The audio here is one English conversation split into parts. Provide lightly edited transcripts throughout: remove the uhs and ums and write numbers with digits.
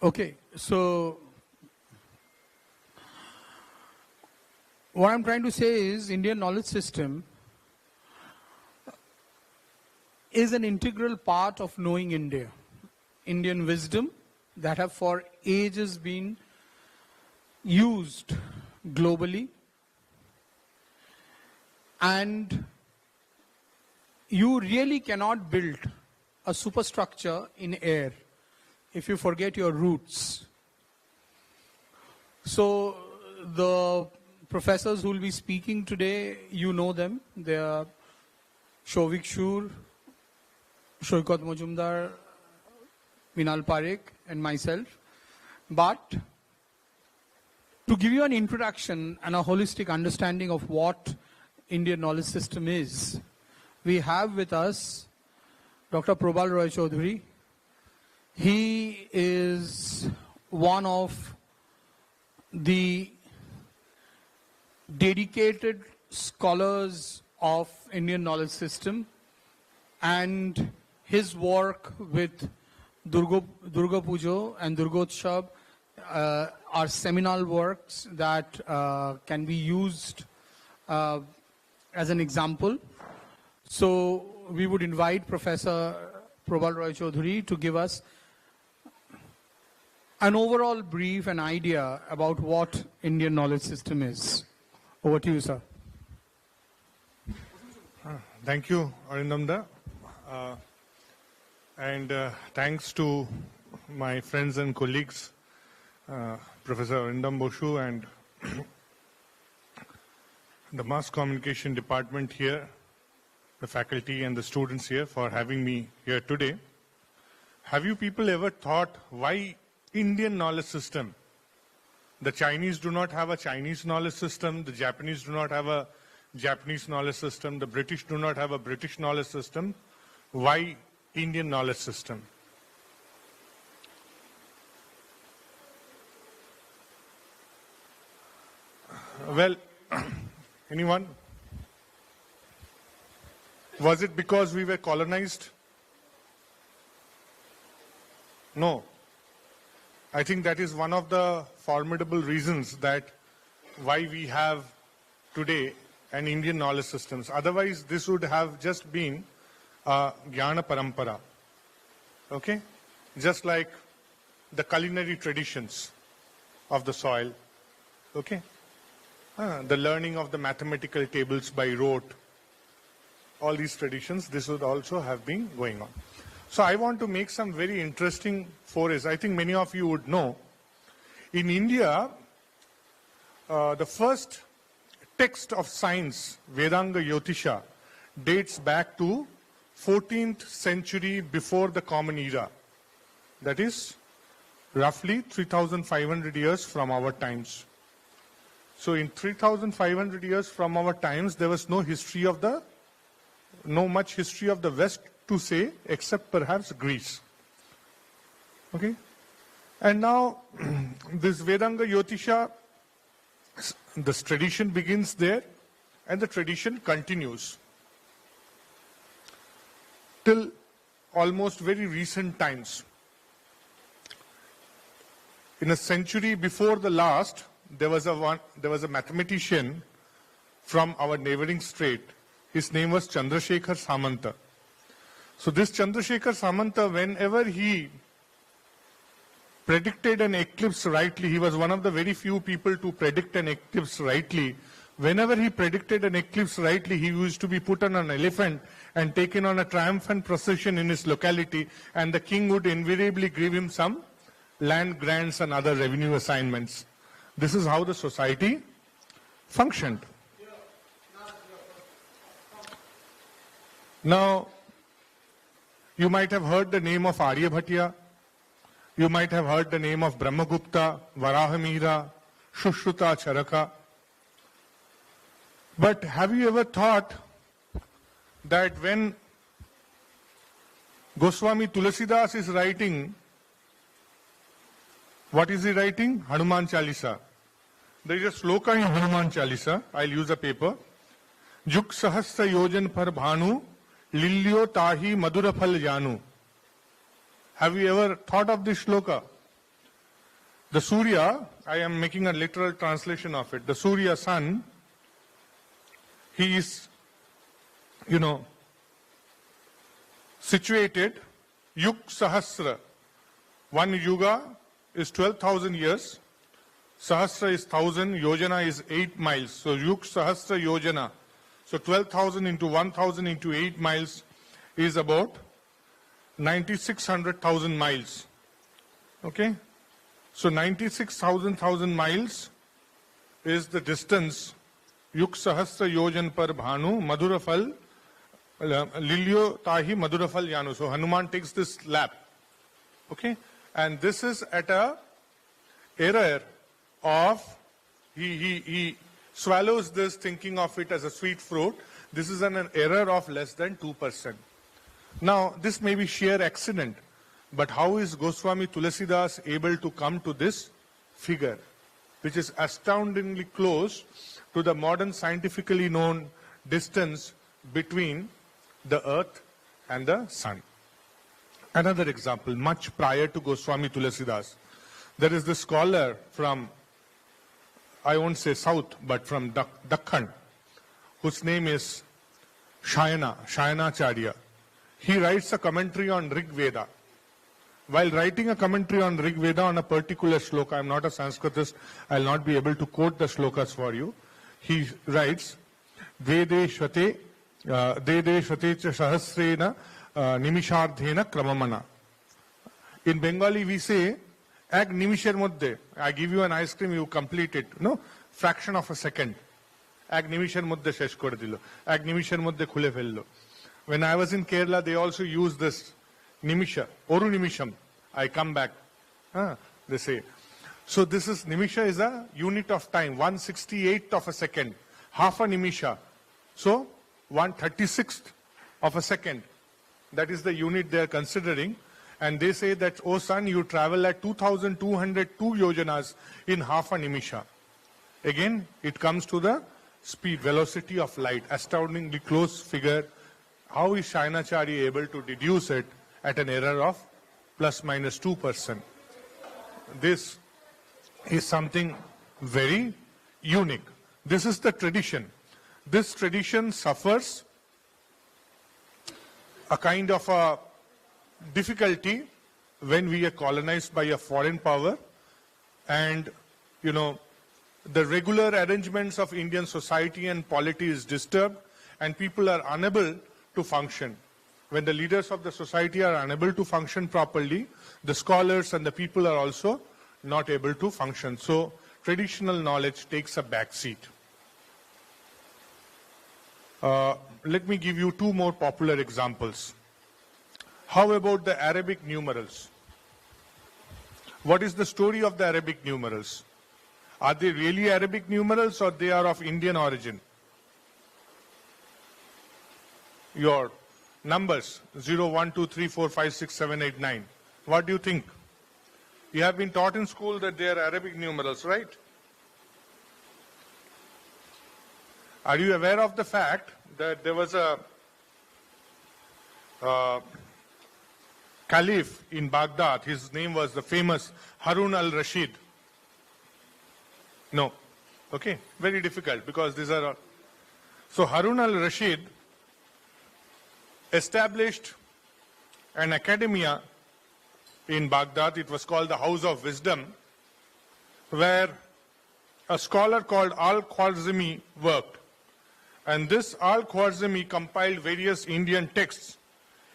Okay, so what I'm trying to say is Indian knowledge system is an integral part of knowing India. Indian wisdom that have for ages been used globally, and you really cannot build a superstructure in air if you forget your roots. So the professors who will be speaking today, you know them. They are Shovik Shur, Shoykot Mojumdar, Minal Parekh, and myself. But to give you an introduction and a holistic understanding of what Indian knowledge system is, we have with us Dr. Probal Roy Chaudhary. He is one of the dedicated scholars of Indian knowledge system, and his work with Durga Pujo and Durgotsav are seminal works that can be used as an example. So we would invite Professor Probal Roy Chaudhary to give us an overall brief and idea about what Indian knowledge system is. Over to you, sir. Thank you, Arindamda. And thanks to my friends and colleagues, Professor Arindam Boshu and the Mass Communication Department here, the faculty and the students here for having me here today. Have you people ever thought why Indian knowledge system? The Chinese do not have a Chinese knowledge system, the Japanese do not have a Japanese knowledge system, the British do not have a British knowledge system. Why Indian knowledge system? Well, anyone? Was it because we were colonized? No. I think that is one of the formidable reasons that why we have today an Indian knowledge systems. Otherwise, this would have just been a Jnana Parampara. Okay? Just like the culinary traditions of the soil. Okay? The learning of the mathematical tables by rote. All these traditions, this would also have been going on. So I want to make some very interesting forays. I think many of you would know. In India, the first text of science, Vedanga Jyotisha, dates back to 14th century before the Common Era. That is roughly 3,500 years from our times. So in 3,500 years from our times, there was no much history of the West to say, except perhaps Greece. Okay? And now, this Vedanga Jyotisha, this tradition begins there, and the tradition continues till almost very recent times. In a century before the last, there was a mathematician from our neighboring state. His name was Chandrasekhar Samanta. So this Chandrasekhar Samanta, whenever he predicted an eclipse rightly, he was one of the very few people to predict an eclipse rightly. Whenever he predicted an eclipse rightly, he used to be put on an elephant and taken on a triumphant procession in his locality, and the king would invariably give him some land grants and other revenue assignments. This is how the society functioned. Now, you might have heard the name of Aryabhatiya. You might have heard the name of Brahmagupta, Varahamihira, Shushruta, Charaka. But have you ever thought that when Goswami Tulasidas is writing, what is he writing? Hanuman Chalisa. There is a sloka in Hanuman Chalisa. I'll use a paper. Juk sahasra yojan par bhanu, lilyo tahi madura phal janu. Have you ever thought of this shloka? The Surya, I am making a literal translation of it. The Surya sun, he is, situated Yug Sahasra. One yuga is 12,000 years. Sahasra is 1,000. Yojana is 8 miles. So Yug Sahasra Yojana. So 12,000 into 1,000 into 8 miles is about 9,600,000 miles. Okay? So 96,000 miles is the distance. Yug Sahasra Yojan par Bhanu Madhurafal Lilyo Tahi Madhurafal Yanu. So Hanuman takes this lap. Okay? And this is at a error of, he swallows this thinking of it as a sweet fruit. This is an error of less than 2%. Now, this may be sheer accident, but how is Goswami Tulasidas able to come to this figure, which is astoundingly close to the modern scientifically known distance between the earth and the sun? Another example, much prior to Goswami Tulasidas, there is this scholar from, I won't say south, but from Dakhan, whose name is Shayanacharya. He writes a commentary on Rig Veda. While writing a commentary on Rig Veda on a particular shloka, I am not a Sanskritist, I will not be able to quote the shlokas for you. He writes, Vede Shvate cha Sahasrena Nimishardhena Kramamana. In Bengali we say, Ag Nimisher Muddhe. I give you an ice cream, you complete it. No? Fraction of a second. Ag Nimisher Muddhe shesh kore dilo. Ag Nimisher Muddhe khule fello. When I was in Kerala, they also use this Nimisha. Oru Nimisham. I come back. They say. So this is, Nimisha is a unit of time. 1/68th of a second. Half a Nimisha. So 1/36th of a second. That is the unit they are considering. And they say that, oh son, you travel at 2,202 yojanas in half a nimisha. Again, it comes to the speed, velocity of light, astoundingly close figure. How is Shayanacharya able to deduce it at an error of plus minus 2%? This is something very unique. This is the tradition. This tradition suffers a kind of a difficulty when we are colonized by a foreign power, and the regular arrangements of Indian society and polity is disturbed and people are unable to function. When the leaders of the society are unable to function properly, the scholars and the people are also not able to function. So traditional knowledge takes a back seat. Let me give you two more popular examples. How about the Arabic numerals? What is the story of the Arabic numerals? Are they really Arabic numerals or they are of Indian origin? Your numbers 0, 1, 2, 3, 4, 5, 6, 7, 8, 9. What do you think? You have been taught in school that they are Arabic numerals, right? Are you aware of the fact that there was a Caliph in Baghdad? His name was the famous Harun al-Rashid. No. Okay. Very difficult because these are all. So Harun al-Rashid established an academia in Baghdad. It was called the House of Wisdom, where a scholar called Al-Khwarizmi worked. And this Al-Khwarizmi compiled various Indian texts.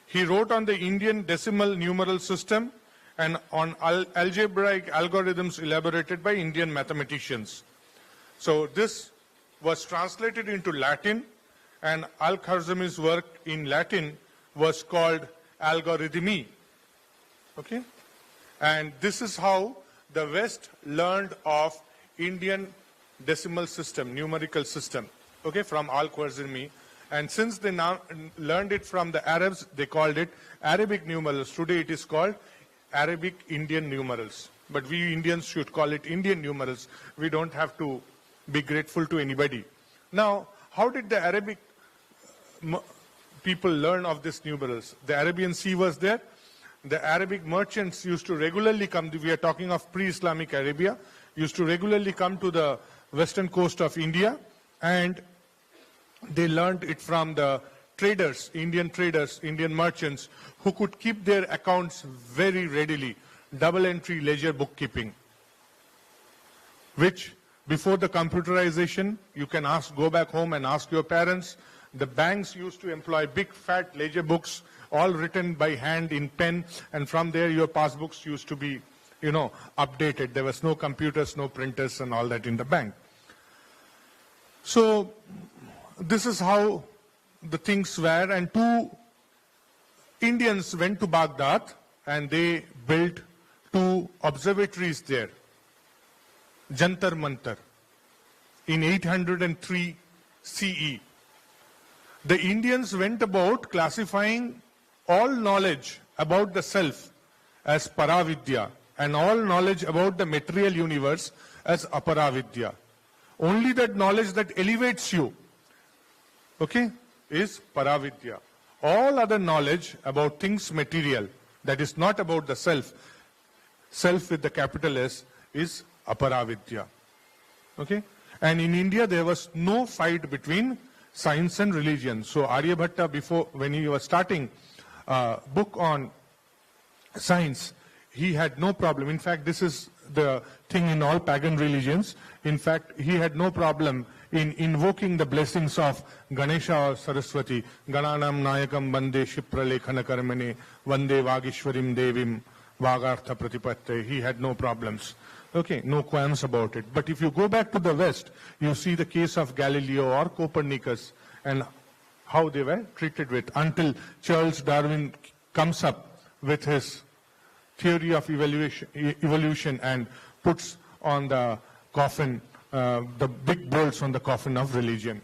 He wrote on the Indian decimal numeral system and on algebraic algorithms elaborated by Indian mathematicians. So this was translated into Latin, and Al-Khwarizmi's work in Latin was called Algorithmi. Okay? And this is how the West learned of Indian decimal system, numerical system, okay, from Al-Khwarizmi. And since they now learned it from the Arabs, they called it Arabic numerals. Today it is called Arabic Indian numerals. But we Indians should call it Indian numerals. We don't have to be grateful to anybody. Now, how did the Arabic people learn of these numerals? The Arabian Sea was there. the Arabic merchants used to regularly come, we are talking of pre-Islamic Arabia, used to regularly come to the western coast of India, and they learned it from the traders, Indian merchants, who could keep their accounts very readily, double entry ledger bookkeeping, which before the computerization, you can go back home and ask your parents. The banks used to employ big fat ledger books, all written by hand in pen, and from there your passbooks used to be, updated. There was no computers, no printers and all that in the bank. So this is how the things were, and two Indians went to Baghdad and they built two observatories there, Jantar Mantar, in 803 CE. The Indians went about classifying all knowledge about the self as Paravidya and all knowledge about the material universe as Aparavidya. Only that knowledge that elevates you, okay, is Paravidya. All other knowledge about things material, that is not about the self, self with the capital S, is Aparavidya. Okay? And in India, there was no fight between science and religion. So Aryabhatta, before, when he was starting a book on science, he had no problem. In fact, this is the thing in all pagan religions. In fact, he had no problem in invoking the blessings of Ganesha or Saraswati. Gananam Nayakam Vande Shipralekhana Karmane Vande Vagishwarim Devim Vagartha Pratipatte. He had no problems. Okay, no qualms about it. But if you go back to the West, you see the case of Galileo or Copernicus and how they were treated with, until Charles Darwin comes up with his theory of evolution and puts on the coffin, the big bolts on the coffin of religion.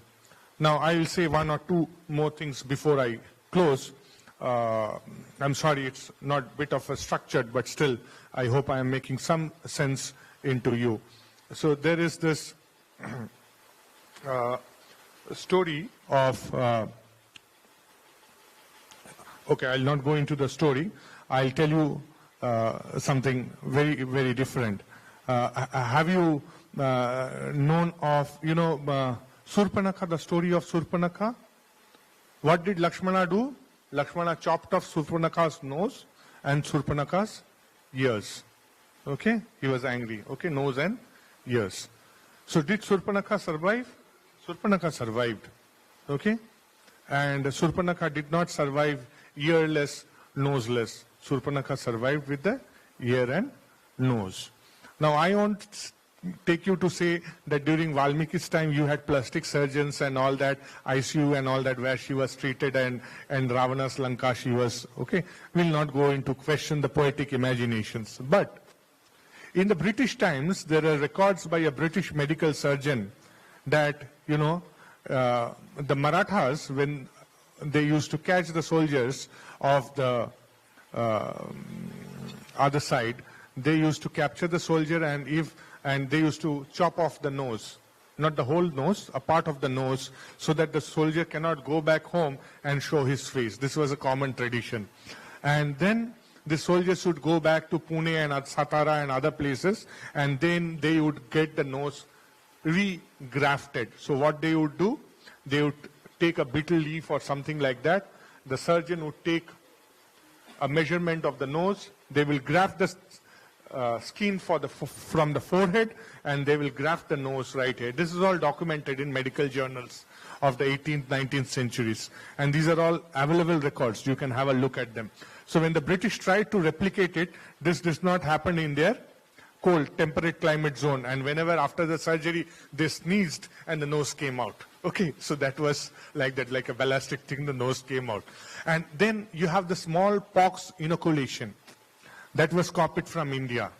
Now, I will say one or two more things before I close. I'm sorry, it's not a bit of a structured, but still, I hope I am making some sense into you. So there is this story of, okay, I'll not go into the story. I'll tell you something very, very different. Have you known of, Surpanakha, the story of Surpanakha? What did Lakshmana do? Lakshmana chopped off Surpanakha's nose and Surpanakha's ears. Okay? He was angry. Okay? Nose and ears. So did Surpanakha survive? Surpanakha survived. Okay? And Surpanakha did not survive earless, noseless. Surpanakha survived with the ear and nose. Now I won't take you to say that during Valmiki's time you had plastic surgeons and all that, ICU and all that, where she was treated, and Ravana's Lanka she was, okay? We'll not go into question the poetic imaginations. But in the British times, there are records by a British medical surgeon that, the Marathas, when they used to catch the soldiers of the other side, they used to capture the soldier and they used to chop off the nose, not the whole nose, a part of the nose, so that the soldier cannot go back home and show his face. This was a common tradition. And then the soldiers would go back to Pune and Satara and other places, and then they would get the nose re-grafted. So what they would do, they would take a betel leaf or something like that. The surgeon would take a measurement of the nose. They will graft the skin from the forehead, and they will graft the nose right here. This is all documented in medical journals of the 18th, 19th centuries. And these are all available records. You can have a look at them. So when the British tried to replicate it, this does not happen in their cold, temperate climate zone. And whenever after the surgery, they sneezed and the nose came out. Okay, so that was like that, like a ballistic thing, the nose came out. And then you have the smallpox inoculation. That was copied from India.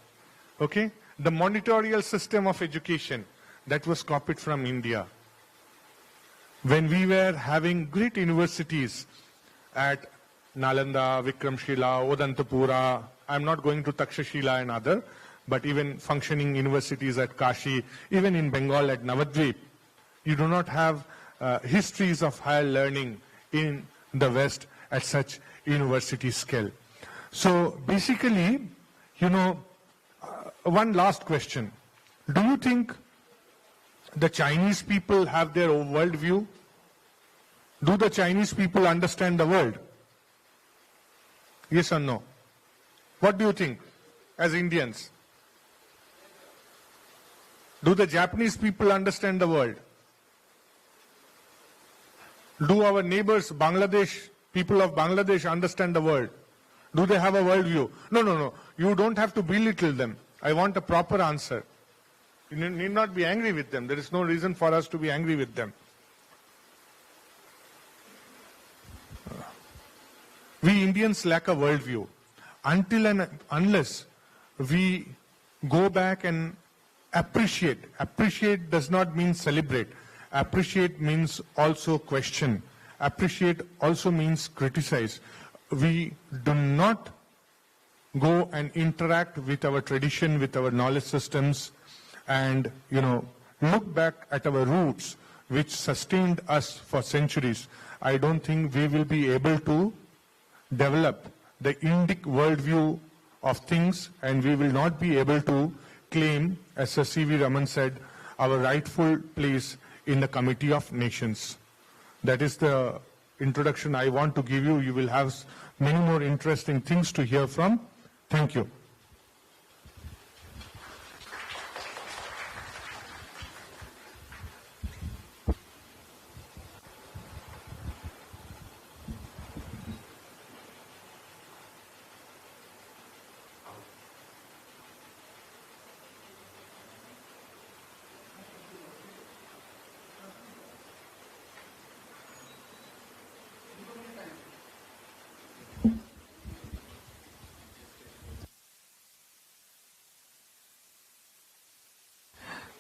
Okay? The monitorial system of education, that was copied from India. When we were having great universities at Nalanda, Vikramshila, Odantapura, I'm not going to Takshashila and other, but even functioning universities at Kashi, even in Bengal at Navadvip, you do not have histories of higher learning in the West at such university scale. So basically, one last question. Do you think the Chinese people have their own worldview? Do the Chinese people understand the world? Yes or no? What do you think as Indians? Do the Japanese people understand the world? Do our neighbors, Bangladesh, people of Bangladesh understand the world? Do they have a worldview? No. You don't have to belittle them. I want a proper answer. You need not be angry with them. There is no reason for us to be angry with them. We Indians lack a worldview. Until and unless we go back and appreciate. Appreciate does not mean celebrate. Appreciate means also question. Appreciate also means criticize. We do not go and interact with our tradition, with our knowledge systems, and, look back at our roots, which sustained us for centuries. I don't think we will be able to develop the Indic worldview of things, and we will not be able to claim, as Sir C.V. Raman said, our rightful place in the Committee of Nations. That is the introduction I want to give you. You will have many more interesting things to hear from. Thank you.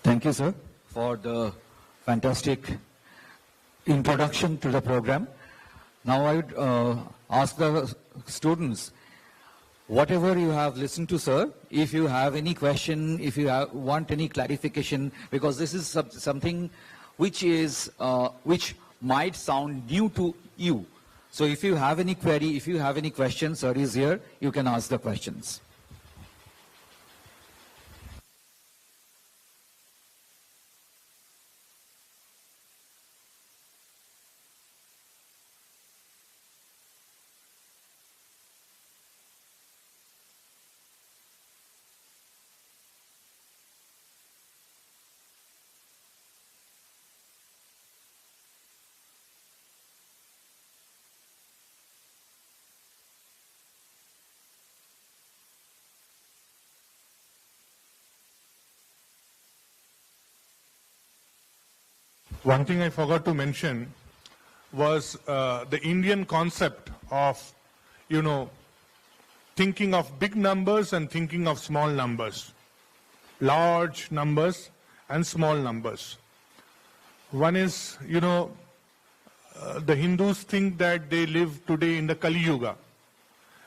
Thank you, sir, for the fantastic introduction to the program. Now I would ask the students, whatever you have listened to, sir, if you have any question, if you want any clarification, because this is something which might sound new to you. So if you have any query, if you have any questions, sir is here, you can ask the questions. One thing I forgot to mention was the Indian concept of, thinking of big numbers and thinking of small numbers, large numbers and small numbers. One is, the Hindus think that they live today in the Kali Yuga,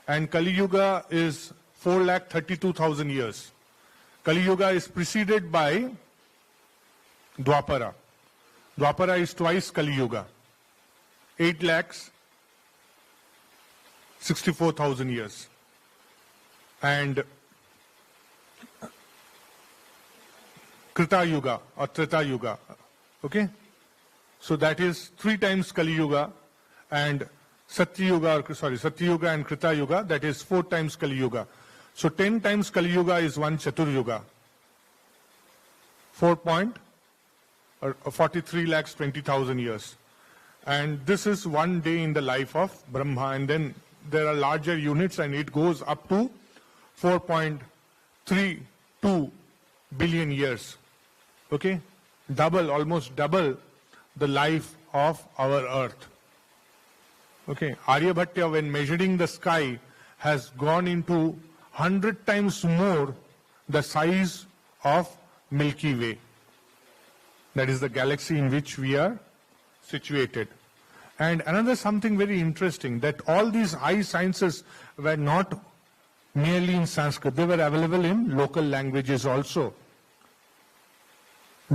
and Kali Yuga is 4,32,000 years. Kali Yuga is preceded by Dwapara. Dwapara is twice Kali Yuga, 8,64,000 years. And Krita Yuga or Treta Yuga, okay? So that is 3 times Kali Yuga, and Satya Yuga and Krita Yuga, that is 4 times Kali Yuga. So 10 times Kali Yuga is 1 Chatur Yuga. 43,20,000 years. And this is 1 day in the life of Brahma, and then there are larger units and it goes up to 4.32 billion years. Okay? Almost double the life of our earth. Okay? Aryabhatta, when measuring the sky, has gone into 100 times more the size of Milky Way. That is the galaxy in which we are situated. And another something very interesting, that all these high sciences were not merely in Sanskrit. They were available in local languages also.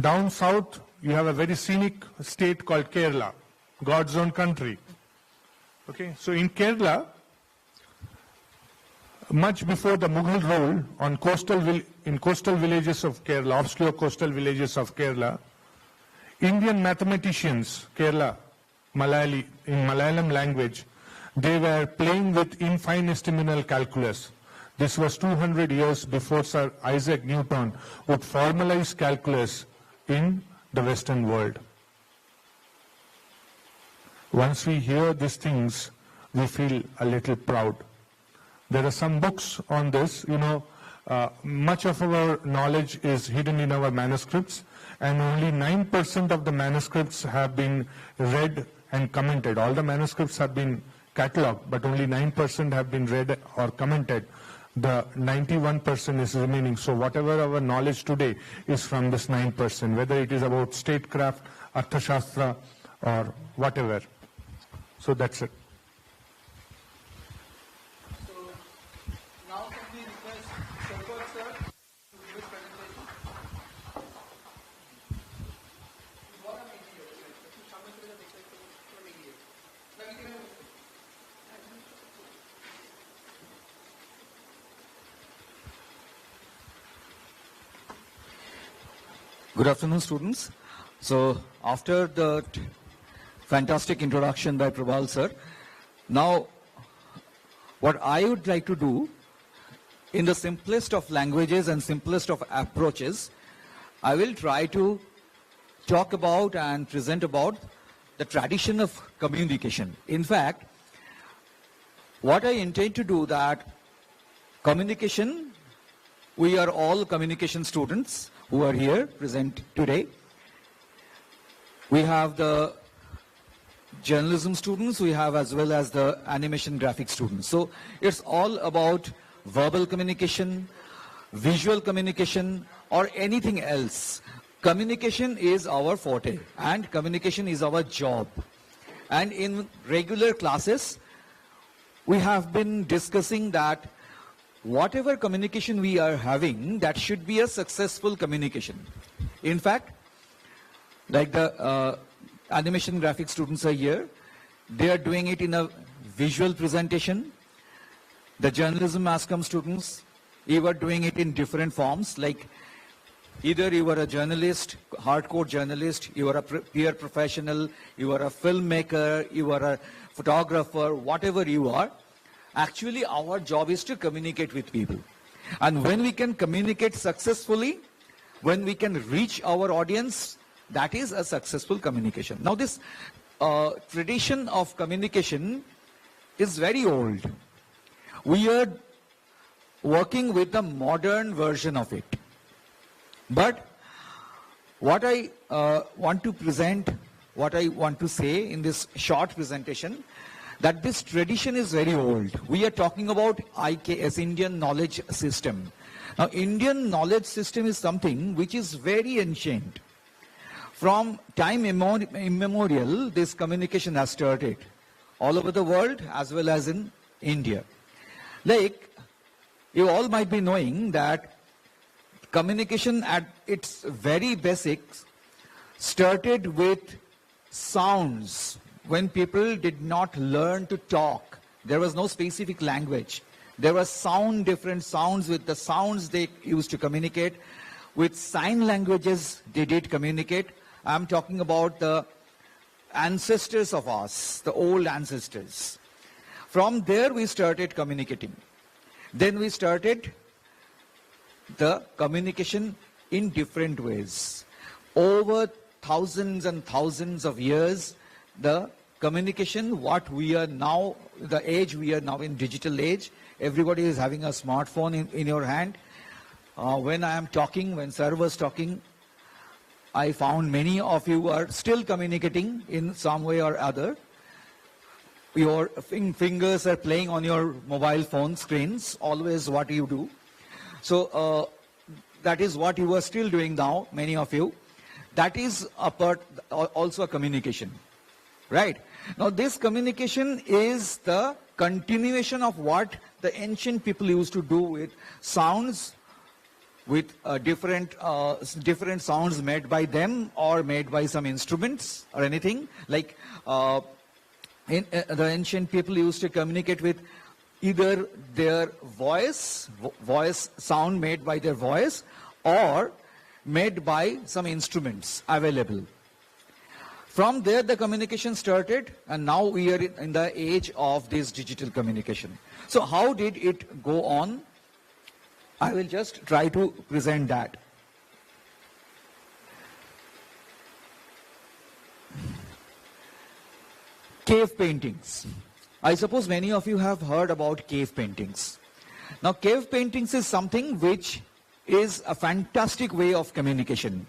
Down south, you have a very scenic state called Kerala, God's own country. Okay, so in Kerala, much before the Mughal rule on in coastal villages of Kerala, obscure coastal villages of Kerala, Indian mathematicians, Kerala, in Malayalam language, they were playing with infinitesimal calculus. This was 200 years before Sir Isaac Newton would formalize calculus in the Western world. Once we hear these things, we feel a little proud. There are some books on this. Much of our knowledge is hidden in our manuscripts, and only 9% of the manuscripts have been read and commented. All the manuscripts have been catalogued, but only 9% have been read or commented. The 91% is remaining. So whatever our knowledge today is from this 9%, whether it is about statecraft, Arthashastra, or whatever. So that's it. So now can we request Shankar sir to give his presentation? Good afternoon, students. So after the fantastic introduction by Prabal sir, now what I would like to do in the simplest of languages and simplest of approaches, I will try to talk about and present about the tradition of communication. In fact, what I intend to do that communication, we are all communication students who are here present today. We have the journalism students, we have as well as the animation graphic students. So it's all about verbal communication, visual communication, or anything else. Communication is our forte and communication is our job. And in regular classes, we have been discussing that whatever communication we are having, that should be a successful communication. In fact, like the animation graphic students are here, they are doing it in a visual presentation. The journalism mass comm students, you are doing it in different forms, like either you are a journalist, hardcore journalist, you are a peer professional, you are a filmmaker, you are a photographer, whatever you are. Actually, our job is to communicate with people. And when we can communicate successfully, when we can reach our audience, that is a successful communication. Now, this tradition of communication is very old. We are working with the modern version of it. But what I want to present, what I want to say in this short presentation, that this tradition is very old. We are talking about IKS, Indian Knowledge System. Now, Indian Knowledge System is something which is very ancient. From time immemorial, this communication has started all over the world as well as in India. Like, you all might be knowing that communication at its very basics started with sounds. When people did not learn to talk, there was no specific language. There were different sounds. With the sounds they used to communicate. With sign languages they did communicate. I'm talking about the ancestors of us, the old ancestors. From there we started communicating. Then we started the communication in different ways. Over thousands and thousands of years, the communication, what we are now, the age we are now in, digital age, everybody is having a smartphone in your hand. When I am talking, when sir was talking, I found many of you are still communicating in some way or other. Your fingers are playing on your mobile phone screens, always what you do. So that is what you are still doing now, many of you. That is a part, also a communication, right? Now this communication is the continuation of what the ancient people used to do with sounds, with different sounds made by them or made by some instruments or anything. Like the ancient people used to communicate with either their voice sound made by their voice or made by some instruments available. From there the communication started, and now we are in the age of this digital communication. So how did it go on? I will just try to present that. Cave paintings. I suppose many of you have heard about cave paintings. Now, cave paintings is something which is a fantastic way of communication.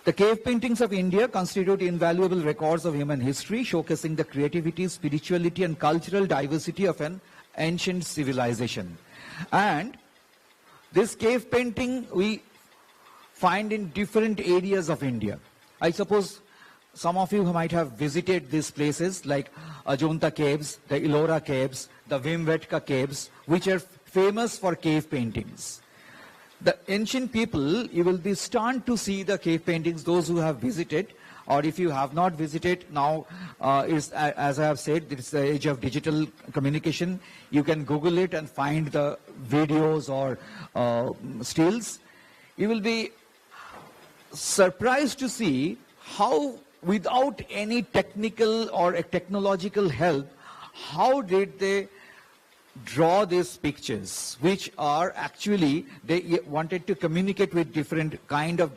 The cave paintings of India constitute invaluable records of human history, showcasing the creativity, spirituality, and cultural diversity of an ancient civilization. And this cave painting we find in different areas of India. I suppose some of you might have visited these places like Ajanta caves, the Ellora caves, the Bhimbetka caves, which are famous for cave paintings. The ancient people, you will be stunned to see the cave paintings, those who have visited, or if you have not visited, now is, as I have said, it's the age of digital communication. You can Google it and find the videos or stills. You will be surprised to see how, without any technical or technological help, how did they draw these pictures, which are actually, they wanted to communicate with different kind of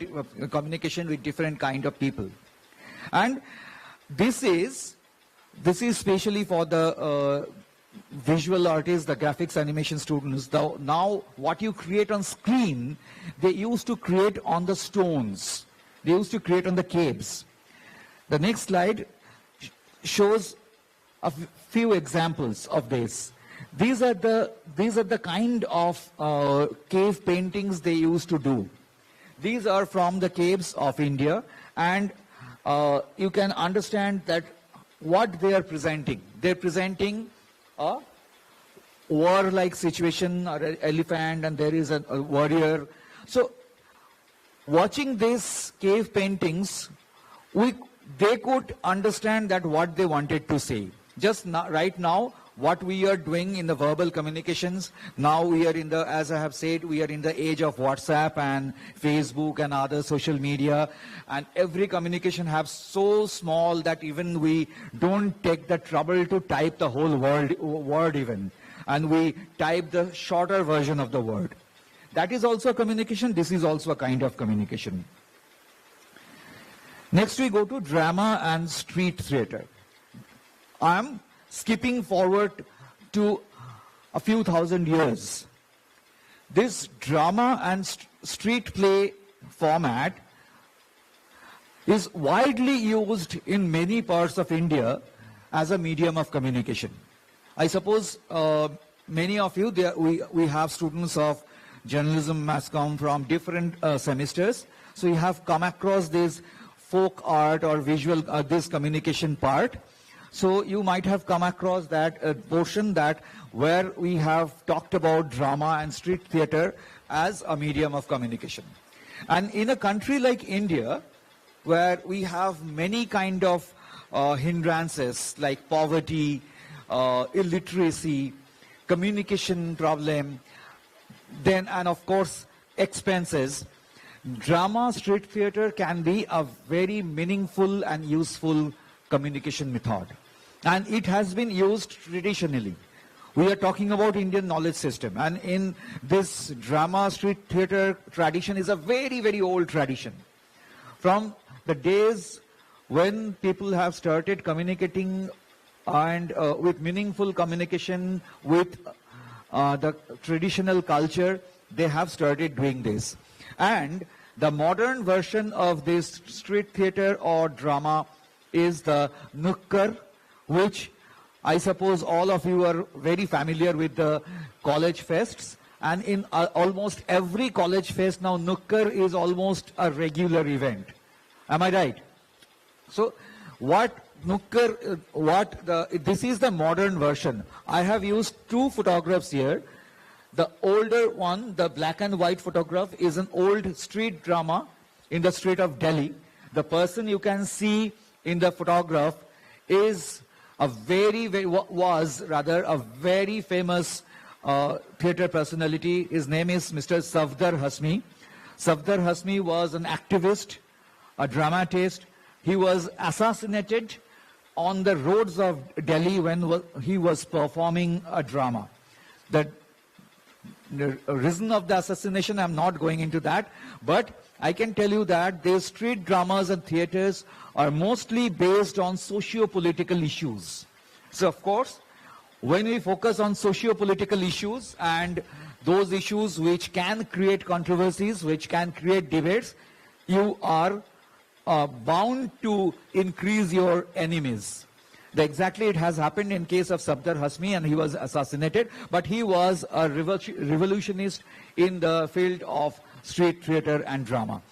communication with different kind of people. And this is especially for the visual artists, the graphics animation students. Now what you create on screen, they used to create on the stones. They used to create on the caves. The next slide shows a few examples of this. These are the kind of cave paintings they used to do. These are from the caves of India, and you can understand that what they are presenting. They're presenting a war-like situation, or an elephant, and there is a warrior. So, watching these cave paintings, they could understand that what they wanted to say. Just right now, what we are doing in the verbal communications, now we are in the, as I have said, we are in the age of WhatsApp and Facebook and other social media, and every communication has so small that even we don't take the trouble to type the whole word even, and we type the shorter version of the word. That is also a communication. This is also a kind of communication. Next we go to drama and street theatre. I am skipping forward to a few thousand years. This drama and street play format is widely used in many parts of India as a medium of communication. I suppose many of you, we have students of journalism, mass comm from different semesters. So you have come across this folk art or visual, this communication part. So you might have come across that portion that where we have talked about drama and street theatre as a medium of communication. And in a country like India, where we have many kind of hindrances like poverty, illiteracy, communication problem, then, and of course, expenses, drama, street theatre can be a very meaningful and useful communication method. And it has been used traditionally. We are talking about Indian knowledge system. And in this drama, street theatre tradition is a very, very old tradition. From the days when people have started communicating and with meaningful communication with the traditional culture, they have started doing this. And the modern version of this street theatre or drama is the Nukkar, which I suppose all of you are very familiar with the college fests. And in almost every college fest now, Nukkar is almost a regular event. Am I right? So what Nukkar, this is the modern version. I have used two photographs here. The older one, the black and white photograph, is an old street drama in the street of Delhi. The person you can see in the photograph is was rather a very famous theatre personality. His name is Mr. Safdar Hasmi. Safdar Hasmi was an activist, a dramatist. He was assassinated on the roads of Delhi when he was performing a drama. The reason of the assassination, I'm not going into that, but I can tell you that these street dramas and theatres are mostly based on socio-political issues. So of course, when we focus on socio-political issues and those issues which can create controversies, which can create debates, you are bound to increase your enemies. Exactly, it has happened in case of Safdar Hasmi, and he was assassinated, but he was a revolutionist in the field of street theatre and drama.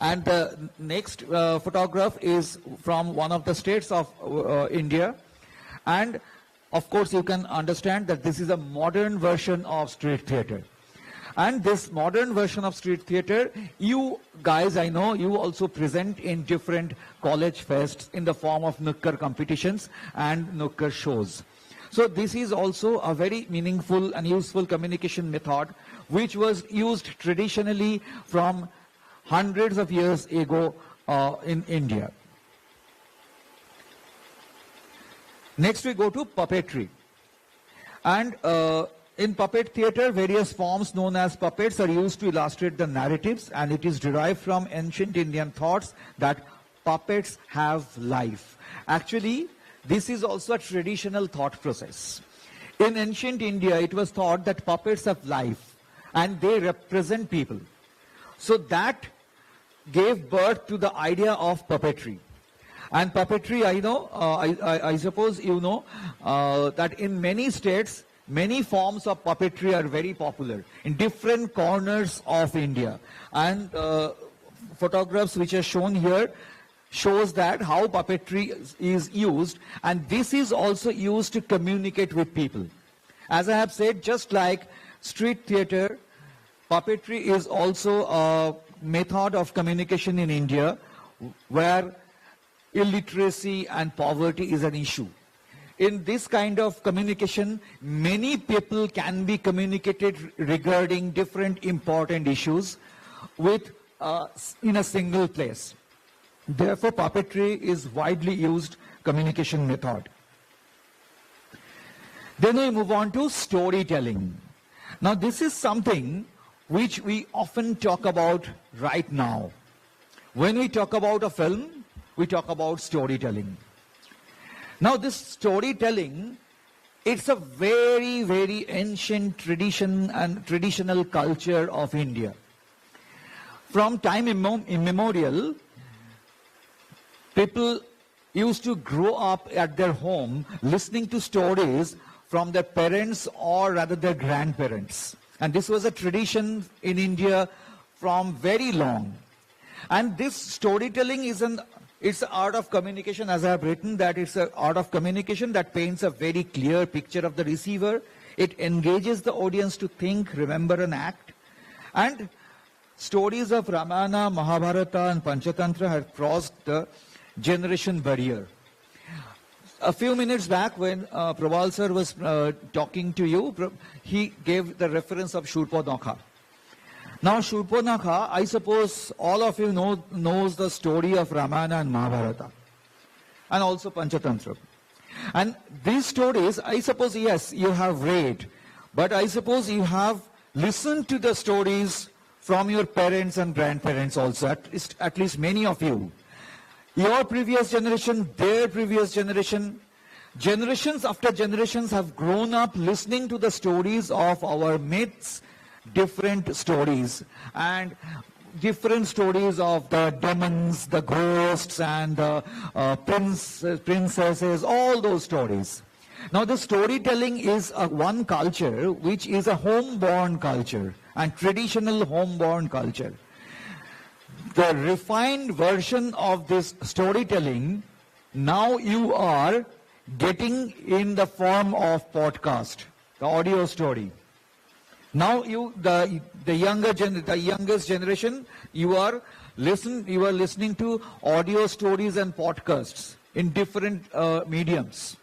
And the next photograph is from one of the states of India. And of course, you can understand that this is a modern version of street theatre. And this modern version of street theatre, you guys, I know, you also present in different college fests in the form of Nukkar competitions and Nukkar shows. So this is also a very meaningful and useful communication method which was used traditionally from hundreds of years ago in India. Next we go to puppetry. And in puppet theatre, various forms known as puppets are used to illustrate the narratives, and it is derived from ancient Indian thoughts that puppets have life. Actually, this is also a traditional thought process. In ancient India, it was thought that puppets have life and they represent people. So that gave birth to the idea of puppetry. And puppetry, I know, I suppose you know that in many states, many forms of puppetry are very popular in different corners of India. And photographs which are shown here shows that how puppetry is used, and this is also used to communicate with people. As I have said, just like street theatre, puppetry is also a method of communication in India where illiteracy and poverty is an issue. In this kind of communication, many people can be communicated regarding different important issues with in a single place. Therefore, puppetry is widely used communication method. Then we move on to storytelling. Now, this is something which we often talk about right now. When we talk about a film, we talk about storytelling. Now, this storytelling, it's a very, very ancient tradition and traditional culture of India. From time immemorial, people used to grow up at their home listening to stories from their parents or rather their grandparents. And this was a tradition in India from very long. And this storytelling is it's an art of communication, as I have written, that it's an art of communication that paints a very clear picture of the receiver. It engages the audience to think, remember, and act. And stories of Ramayana, Mahabharata, and Panchatantra have crossed the generation barrier. A few minutes back, when Prabal sir was talking to you, he gave the reference of Shurpanakha. Now, Shurpanakha, I suppose all of you knows the story of Ramayana and Mahabharata, and also Panchatantra. And these stories, I suppose, yes, you have read, but I suppose you have listened to the stories from your parents and grandparents also, at least many of you. Your previous generation, their previous generation, generations after generations have grown up listening to the stories of our myths, different stories, and different stories of the demons, the ghosts, and the princesses, all those stories. Now, the storytelling is one culture which is a home-born culture and traditional home-born culture. The refined version of this storytelling, now you are getting in the form of podcast, the audio story. Now the youngest generation, you are listening to audio stories and podcasts in different mediums.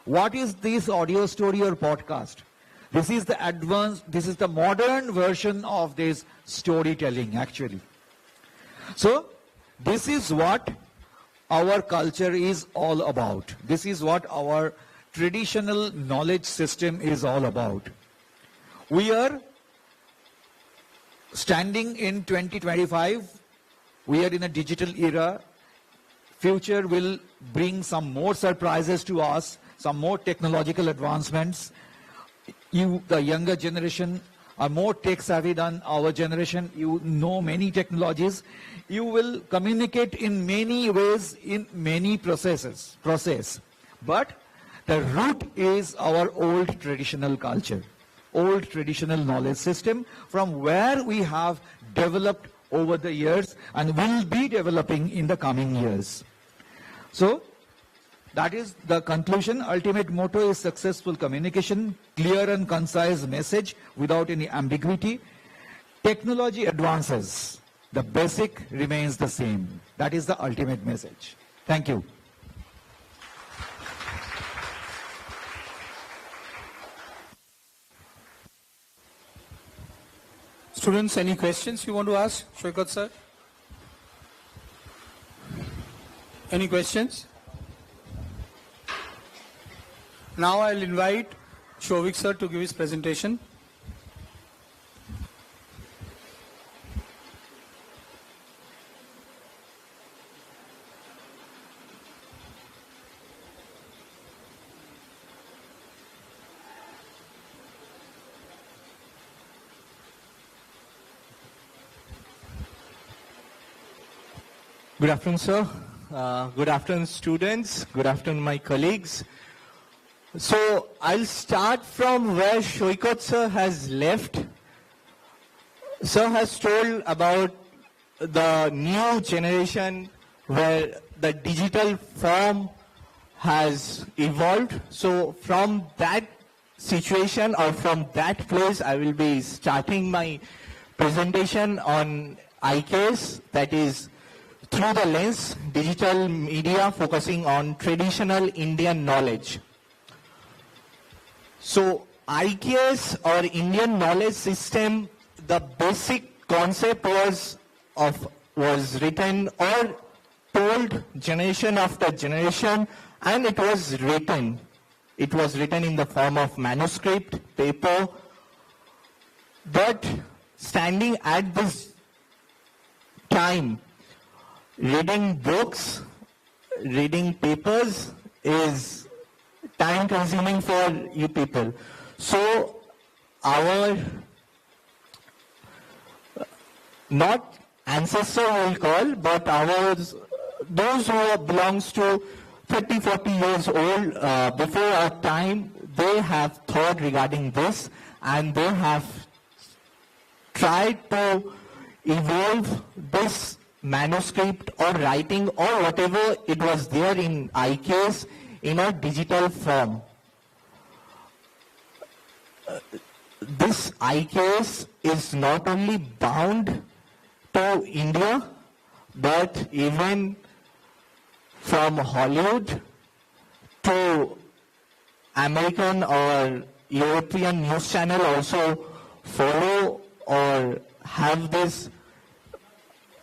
What is this audio story or podcast? This is the advanced, this is the modern version of this storytelling actually. So this is what our culture is all about. This is what our traditional knowledge system is all about. We are standing in 2025. We are in a digital era. Future will bring some more surprises to us, some more technological advancements. You, the younger generation, are more tech savvy than our generation. You know many technologies. You will communicate in many ways, in many process. But the root is our old traditional culture, old traditional knowledge system from where we have developed over the years and will be developing in the coming years. So that is the conclusion. Ultimate motto is successful communication, clear and concise message without any ambiguity. Technology advances. The basic remains the same. That is the ultimate message. Thank you. Students, any questions you want to ask, Shoikat sir? Any questions? Now I'll invite Shovik sir to give his presentation. Good afternoon, sir. Good afternoon, students. Good afternoon, my colleagues. So I'll start from where Shoikat sir has left. Sir has told about the new generation where the digital form has evolved. So from that situation or from that place, I will be starting my presentation on ICAS, that is through the lens, digital media focusing on traditional Indian knowledge. So IKS or Indian knowledge system, the basic concept was written or told generation after generation, and it was written. It was written in the form of manuscript, paper, but standing at this time, reading books, reading papers is time consuming for you people. So our, not ancestor will call, but ours, those who belongs to 30, 40 years old before our time, they have thought regarding this and they have tried to evolve this manuscript or writing or whatever it was there in IKS in a digital form. This IKS is not only bound to India, but even from Hollywood to American or European news channel also follow or have this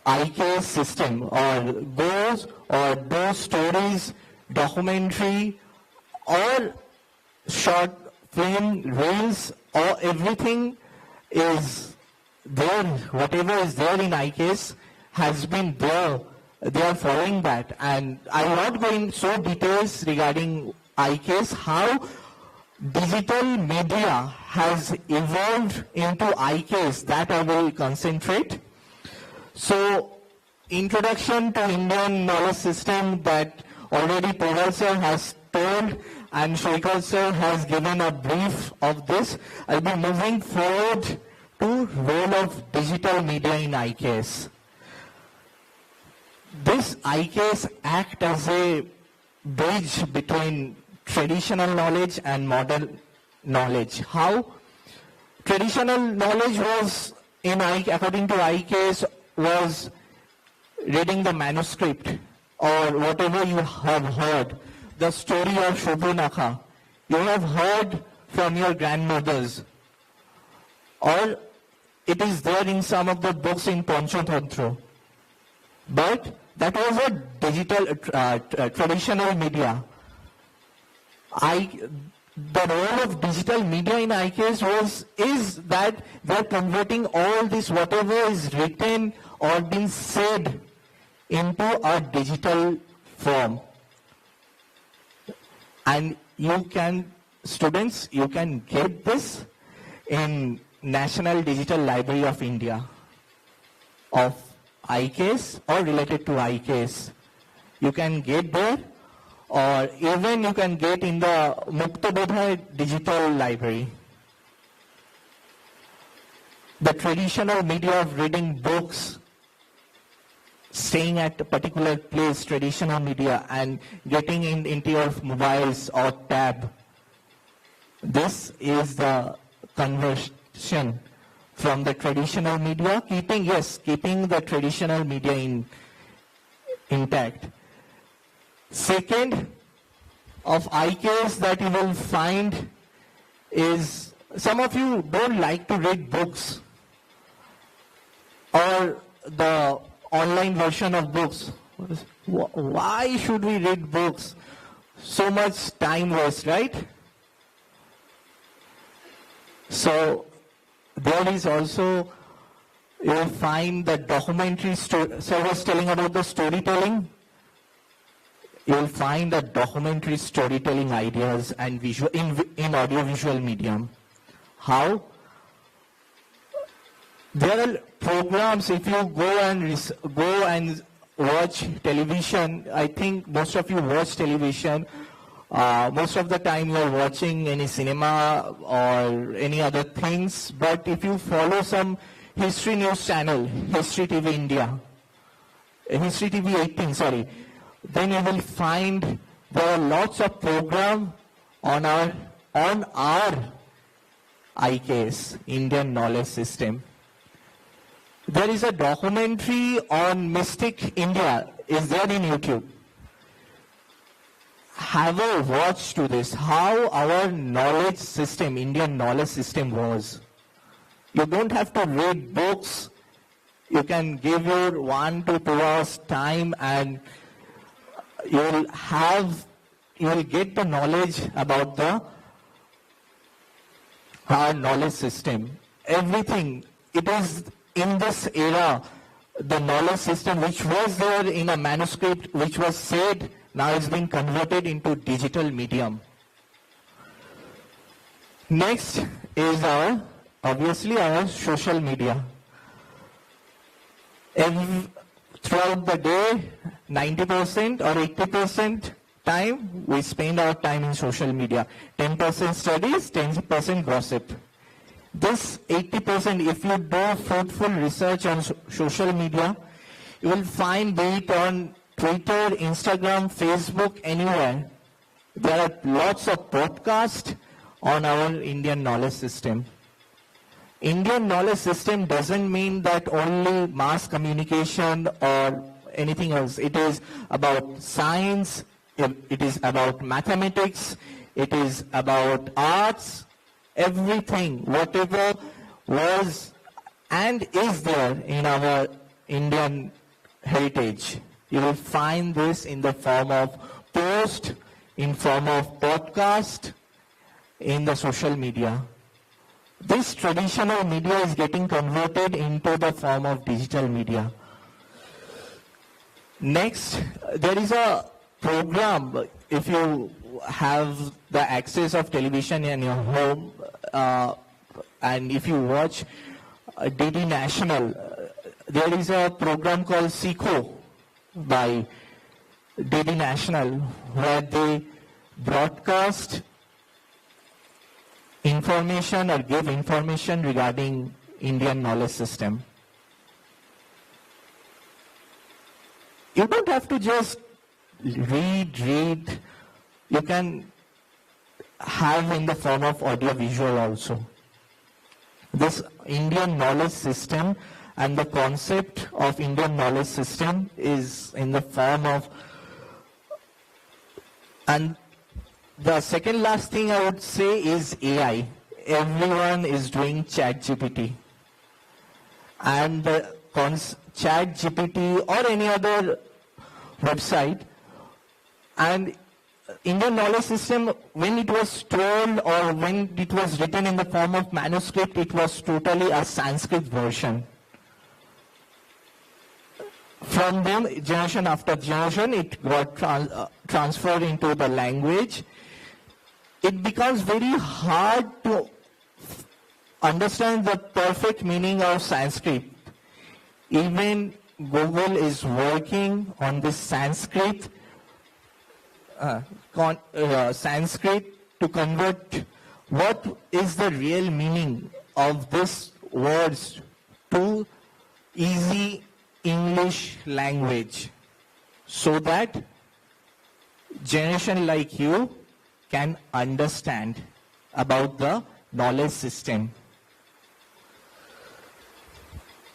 IKS system or goes or those stories, documentary or short film, reels, or everything is there. Whatever is there in IKS has been there. They are following that. And I will not go in so details regarding IKS, how digital media has evolved into IKS. That I will concentrate. So, introduction to Indian knowledge system that already Professor has told and Shoikat sir has given a brief of this. I'll be moving forward to role of digital media in IKS. This IKS act as a bridge between traditional knowledge and modern knowledge. How? Traditional knowledge was, according to IKS, was reading the manuscript or whatever you have heard, the story of Shobhanaka. you have heard from your grandmothers, or it is there in some of the books in Panchatantra. But that was a digital, traditional media. The role of digital media in IKS is that they are converting all this, whatever is written or been said, into a digital form. And you can, students, you can get this in National Digital Library of India of IKS or related to IKS. You can get there, or even you can get in the Muktabodha Digital Library. The traditional media of reading books, staying at a particular place, traditional media, and getting into your mobiles or tab. This is the conversion from the traditional media, keeping the traditional media intact. Second of IKS that you will find is, some of you don't like to read books or the online version of books. Why should we read books? So much time waste, right? So there is also, you will find the documentary service telling about the storytelling. You will find the documentary storytelling ideas and visual in audiovisual medium. How? There are programs. If you go and watch television, I think most of you watch television. Most of the time you are watching any cinema or any other things. But if you follow some history news channel, History TV India, History TV 18, sorry, then you will find there are lots of programs on our IKS, Indian Knowledge System. There is a documentary on Mystic India, is there in YouTube. Have a watch to this, how our knowledge system, Indian knowledge system was. You don't have to read books. You can give your 1 to 2 hours time and you will get the knowledge about our knowledge system. Everything, it is in this era, the knowledge system which was there in a manuscript, which was said, now it's been converted into digital medium. Next is obviously our social media. Throughout the day, 90% or 80% time, we spend our time in social media. 10% studies, 10% gossip. This 80%, if you do fruitful research on social media, you will find, be it on Twitter, Instagram, Facebook, anywhere, there are lots of podcasts on our Indian knowledge system. Indian knowledge system doesn't mean that only mass communication or anything else. It is about science, it is about mathematics, it is about arts, everything, whatever was and is there in our Indian heritage. You will find this in the form of post, in form of podcast, in the social media. This traditional media is getting converted into the form of digital media. Next, there is a program, if you have the access of television in your home, and if you watch DD National, there is a program called Sikho by DD National, where they broadcast information or give information regarding Indian knowledge system. You don't have to just read. You can have in the form of audio visual also. This Indian knowledge system and the concept of Indian knowledge system is in the form of, and The second last thing I would say is AI. Everyone is doing ChatGPT. And the ChatGPT or any other website, and Indian knowledge system, when it was told or when it was written in the form of manuscript, it was totally a Sanskrit version. From then, generation after generation, it got transferred into the language. It becomes very hard to understand the perfect meaning of Sanskrit. Even Google is working on this Sanskrit to convert what is the real meaning of these words to easy English language, so that generation like you can understand about the knowledge system.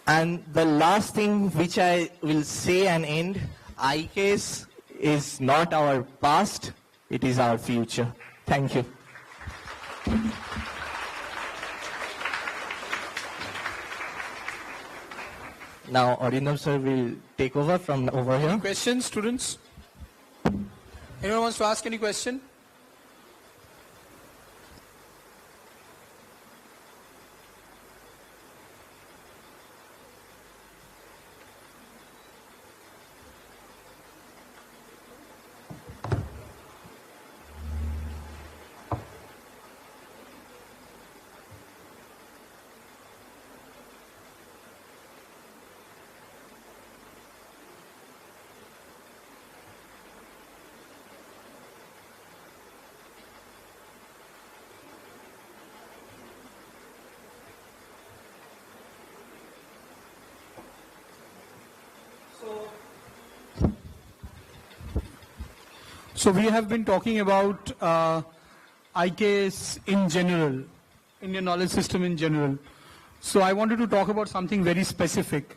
And the last thing which I will say and end, ICAS is not our past, it is our future. Thank you. Now, Arindam sir will take over from over here. Questions, students? Anyone wants to ask any question? So we have been talking about IKS in general, Indian knowledge system in general. So I wanted to talk about something very specific.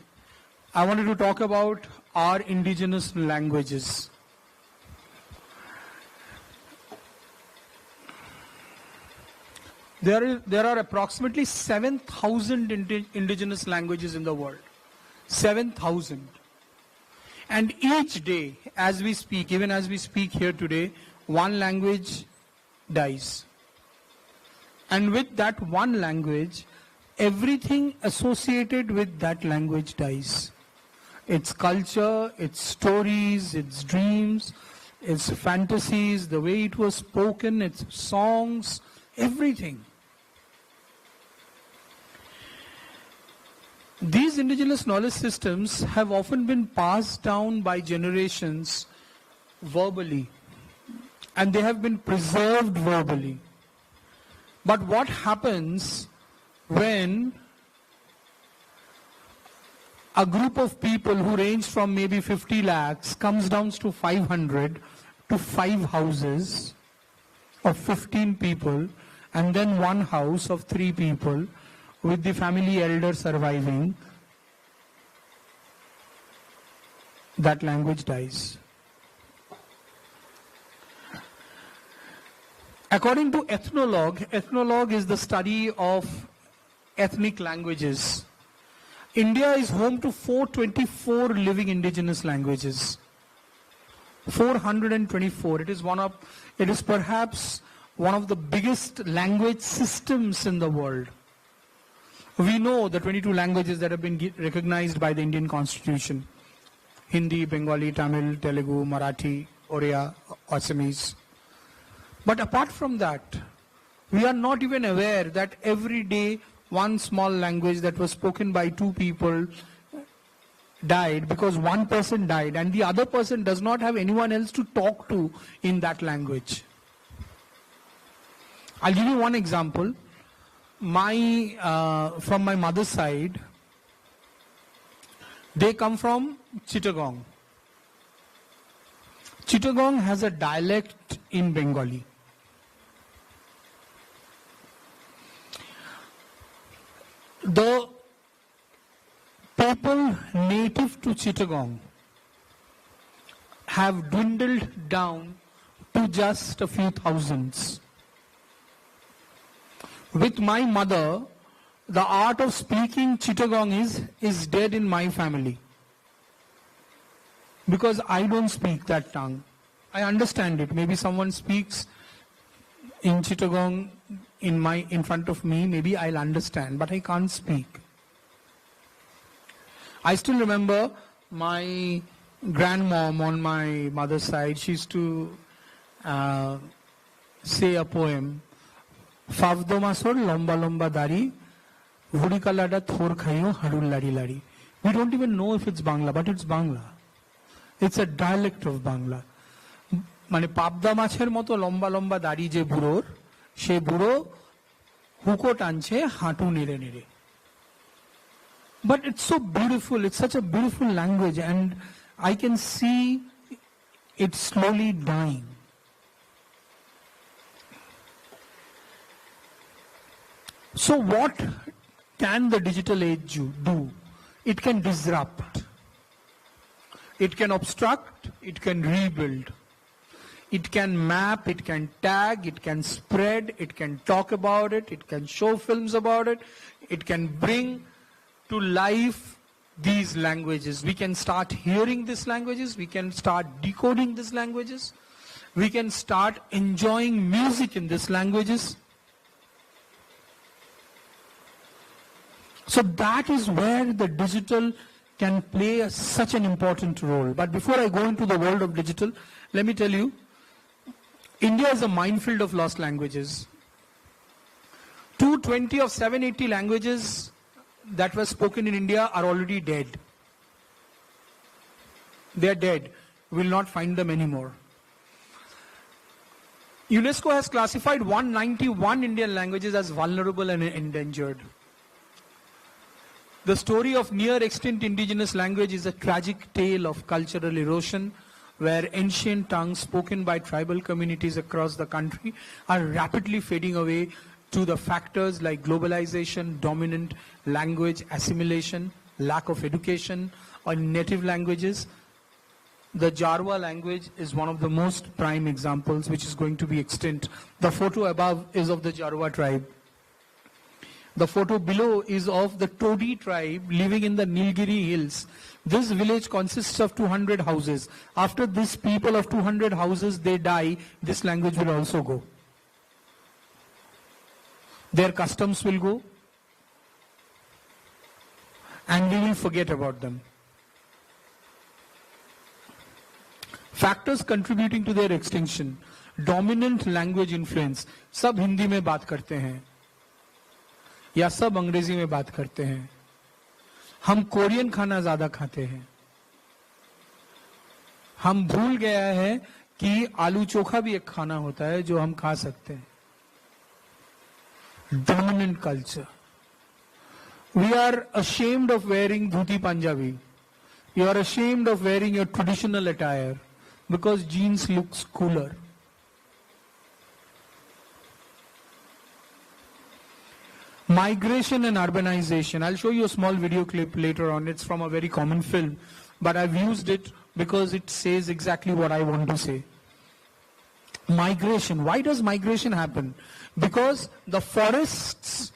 I wanted to talk about our indigenous languages. There are approximately 7,000 indigenous languages in the world. 7,000. And each day, as we speak, even as we speak here today, one language dies. And with that one language, everything associated with that language dies. Its culture, its stories, its dreams, its fantasies, the way it was spoken, its songs, everything. These indigenous knowledge systems have often been passed down by generations verbally, and they have been preserved verbally. But what happens when a group of people who range from maybe 50 lakhs comes down to 500 to 5 houses of 15 people and then one house of 3 people with the family elder surviving, that language dies. According to ethnologue is the study of ethnic languages. India is home to 424 living indigenous languages. 424. It is perhaps one of the biggest language systems in the world. We know the 22 languages that have been recognized by the Indian Constitution: Hindi, Bengali, Tamil, Telugu, Marathi, Oriya, Assamese. But apart from that, we are not even aware that every day one small language that was spoken by 2 people died because one person died and the other person does not have anyone else to talk to in that language. I'll give you one example. From my mother's side, they come from Chittagong. Chittagong has a dialect in Bengali. The people native to Chittagong have dwindled down to just a few thousands. With my mother, the art of speaking Chittagong is dead in my family. Because I don't speak that tongue. I understand it. Maybe someone speaks in Chittagong in front of me, maybe I'll understand, but I can't speak. I still remember my grandmom on my mother's side, she used to say a poem, Favdo masor lomba lomba dari, vuri kalada thor khayo harul lari lari. We don't even know if it's Bangla, but it's Bangla. It's a dialect of Bangla. মানে পাবদা মাছের মতো লম্বা লম্বা দাড়ি যে বুড়োর, সে বুড়ো হুকো টানছে হাঁটু নেড়ে নেড়ে। But it's so beautiful, it's such a beautiful language, and I can see it slowly dying. So what can the digital age do? It can disrupt. It can obstruct, it can rebuild. It can map, it can tag, it can spread, it can talk about it, it can show films about it, it can bring to life these languages. We can start hearing these languages, we can start decoding these languages, we can start enjoying music in these languages. So that is where the digital can play such an important role. But before I go into the world of digital, let me tell you, India is a minefield of lost languages. 220 of 780 languages that were spoken in India are already dead. They are dead. We will not find them anymore. UNESCO has classified 191 Indian languages as vulnerable and endangered. The story of near extinct indigenous language is a tragic tale of cultural erosion, where ancient tongues spoken by tribal communities across the country are rapidly fading away to the factors like globalization, dominant language assimilation, lack of education on native languages. The Jarwa language is one of the most prime examples, which is going to be extinct. The photo above is of the Jarwa tribe. The photo below is of the Todi tribe living in the Nilgiri hills. This village consists of 200 houses. After these people of 200 houses, they die, this language will also go. Their customs will go, and we will forget about them. Factors contributing to their extinction. Dominant language influence. सब हिंदी में बात करते हैं या सब अंग्रेजी में बात करते हैं. हम कोरियन खाना ज्यादा खाते हैं. हम भूल गया है कि आलू चोखा भी एक खाना होता है जो हम खा सकते हैं. Dominant culture. We are ashamed of wearing dhoti Punjabi. You are ashamed of wearing your traditional attire because jeans looks cooler. Migration and urbanization. I'll show you a small video clip later on. It's from a very common film, but I've used it because it says exactly what I want to say. Migration. Why does migration happen? Because the forests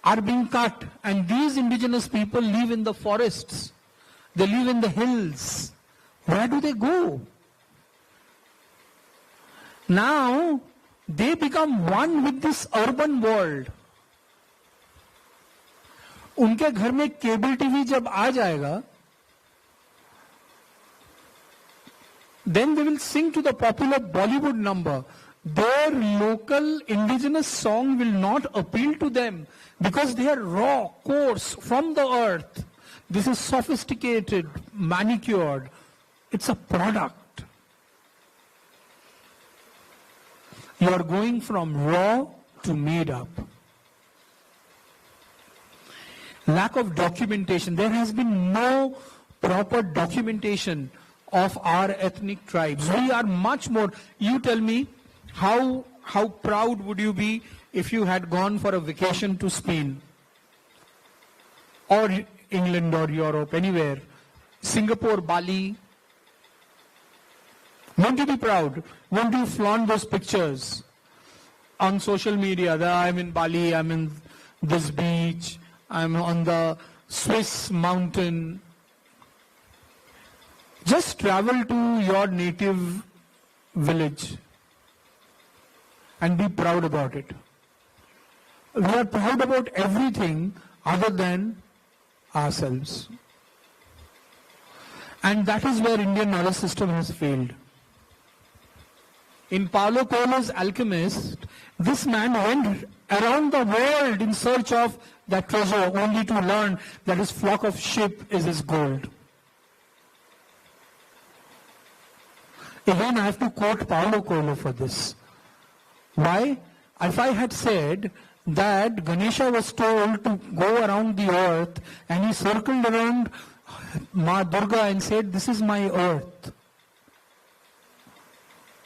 are being cut, and these indigenous people live in the forests. They live in the hills. Where do they go? Now, they become one with this urban world. उनके घर में cable TV जब आ जाएगा, then they will sing to the popular Bollywood number. Their local indigenous song will not appeal to them because they are raw, coarse, from the earth. This is sophisticated, manicured. It's a product. You are going from raw to made up. Lack of documentation. There has been no proper documentation of our ethnic tribes. We are much more. You tell me, how proud would you be if you had gone for a vacation to Spain or England or Europe, anywhere, Singapore, Bali, Won't you be proud? Won't you flaunt those pictures on social media that I'm in Bali, I'm in this beach, I'm on the Swiss mountain? Just travel to your native village and be proud about it. We are proud about everything other than ourselves. And that is where Indian knowledge system has failed. In Paulo Coelho's Alchemist, this man went around the world in search of that treasure, only to learn that his flock of sheep is his gold. Again, I have to quote Paulo Coelho for this. Why? If I had said that Ganesha was told to go around the earth and he circled around Ma Durga and said, "This is my earth."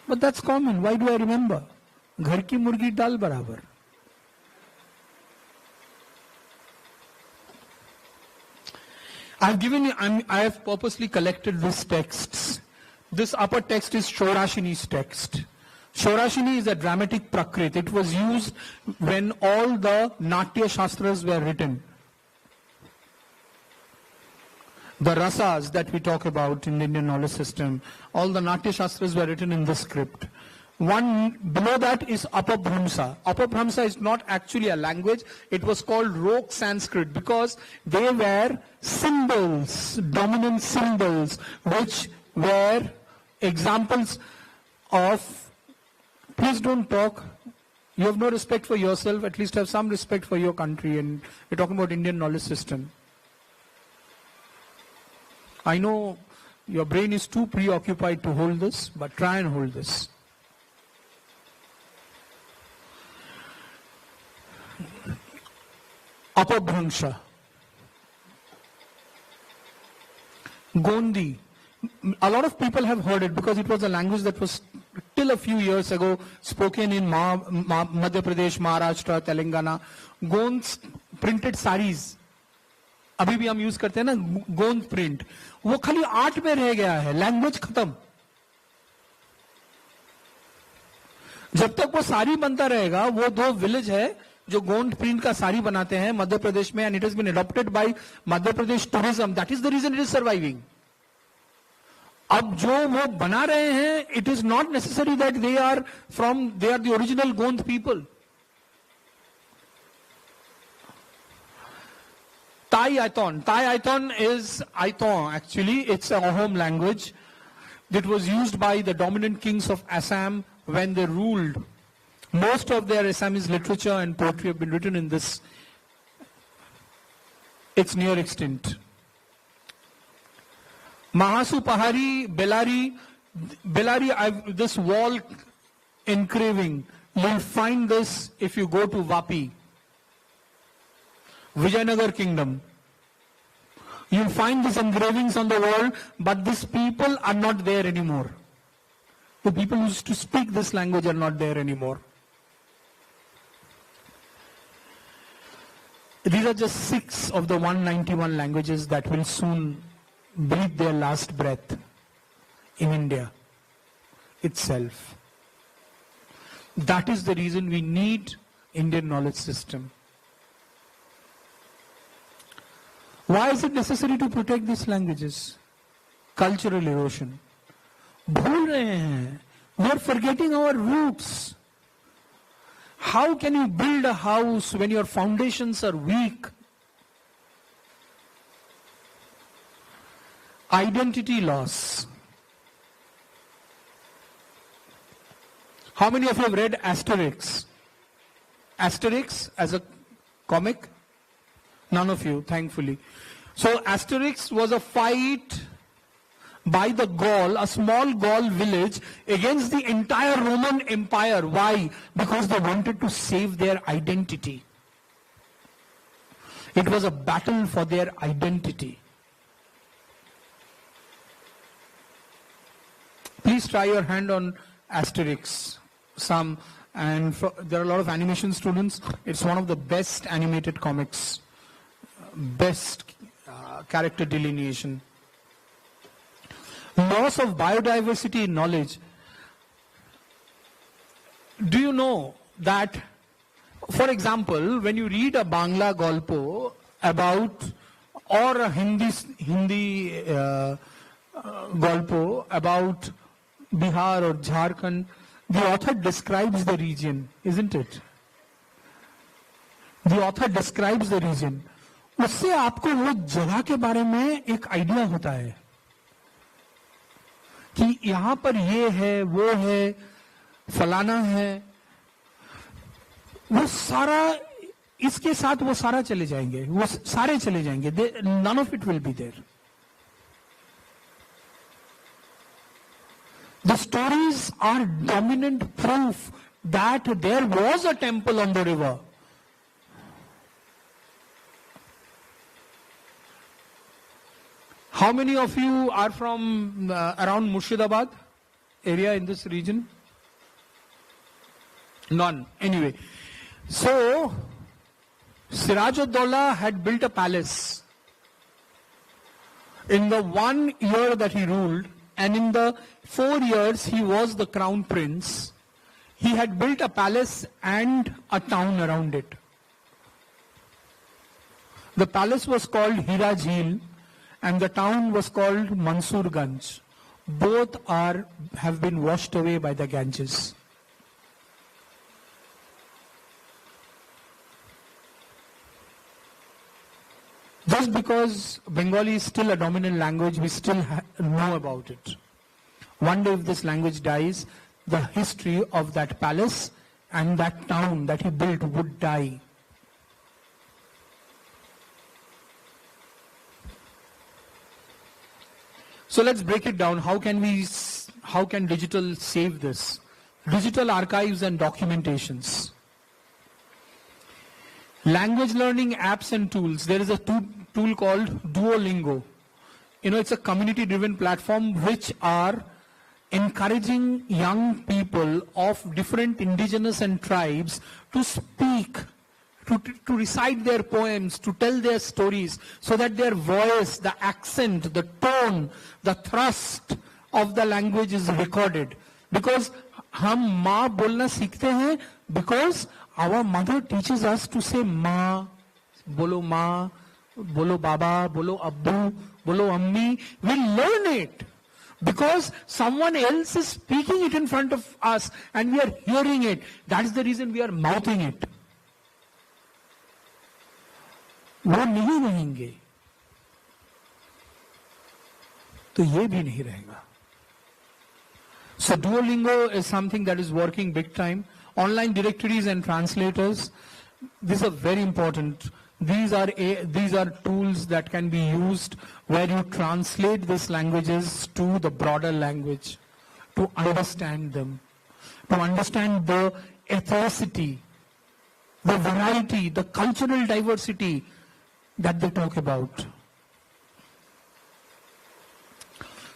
But that's common. Why do I remember? Ghar ki murgi dal barabar. I have purposely collected these texts. This upper text is Shorashini's text. Shorashini is a dramatic prakrit. It was used when all the Natya Shastras were written. The rasas that we talk about in the Indian knowledge system, all the Natya Shastras were written in this script. One below that is Apabhramsa. Apabhramsa is not actually a language. It was called Rok Sanskrit because they were symbols, dominant symbols, which were examples of, please don't talk. You have no respect for yourself, at least have some respect for your country. And we're talking about Indian knowledge system. I know your brain is too preoccupied to hold this, but try and hold this. Apabhramsha. Gondi. A lot of people have heard it because it was a language that was till a few years ago spoken in Madhya Pradesh, Maharashtra, Telangana. Gonds printed saris. अभी भी हम use करते हैं ना गोंद print, वो खाली art में रह गया है, लैंग्वेज खत्म. जब तक वो साड़ी बनता रहेगा, वो दो विलेज है जो गोंद प्रिंट का साड़ी बनाते हैं मध्य प्रदेश में, and it has been adopted by Madhya Pradesh tourism. That is the reason it is surviving. अब जो वो बना रहे हैं, it is not necessary that they are the original Gond people. Tai Aithon. Tai Aithon is Aithon actually. It's a home language that was used by the dominant kings of Assam when they ruled. Most of their Assamese literature and poetry have been written in this. It's near extinct. Mahasu Pahari, Bellary, this wall engraving, you'll find this if you go to Vapi. Vijayanagar kingdom. You'll find these engravings on the wall, but these people are not there anymore. The people who used to speak this language are not there anymore. These are just 6 of the 191 languages that will soon breathe their last breath in India itself. That is the reason we need Indian knowledge system. Why is it necessary to protect these languages? Cultural erosion. भूल रहे हैं. We are forgetting our roots. How can you build a house when your foundations are weak? Identity loss. How many of you have read Asterix? Asterix as a comic? None of you, thankfully. So Asterix was a fight by the Gaul, a small Gaul village, against the entire Roman Empire. Why? Because they wanted to save their identity. It was a battle for their identity. Please try your hand on Asterix. There are a lot of animation students. It's one of the best animated comics. Best character delineation. loss of biodiversity in knowledge. Do you know that, for example, when you read a Bangla golpo about, or a Hindi golpo about Bihar or Jharkhand, the author describes the region, isn't it? The author describes the region. उससे आपको वो जगह के बारे में एक idea होता है कि यहां पर ये है, वो है, फलाना है, वो सारा इसके साथ वो सारा चले जाएंगे, वो सारे चले जाएंगे. None of it will be there. The stories are dominant proof that there was a temple on the river. How many of you are from around Murshidabad area in this region? None. Anyway, so Siraj-ud-Dawla had built a palace in the 1 year that he ruled, and in the 4 years he was the crown prince. He had built a palace and a town around it. The palace was called Hira Jheel and the town was called Mansurganj. Both have been washed away by the Ganges. Just because Bengali is still a dominant language, we still know about it. One day if this language dies, the history of that palace and that town that he built would die. So let's break it down. How can digital save this? Digital archives and documentations. Language learning apps and tools. There is a tool called Duolingo. It's a community-driven platform which are encouraging young people of different indigenous and tribes to speak, to recite their poems, to tell their stories, so that their voice, the accent, the tone, the thrust of the language is recorded. Because हम माँ बोलना सीखते हैं because our mother teaches us to say माँ, बोलो माँ, बोलो बाबा, बोलो अब्बू, बोलो अम्मी. We learn it because someone else is speaking it in front of us and we are hearing it. That is the reason we are mouthing it. वो नहीं रहेंगे तो ये भी नहीं रहेगा. So Duolingo is something that is working big time. Online directories and translators, these are very important. These are tools that can be used where you translate these languages to the broader language, to understand them, to understand the ethnicity, the variety, the cultural diversity that they talk about.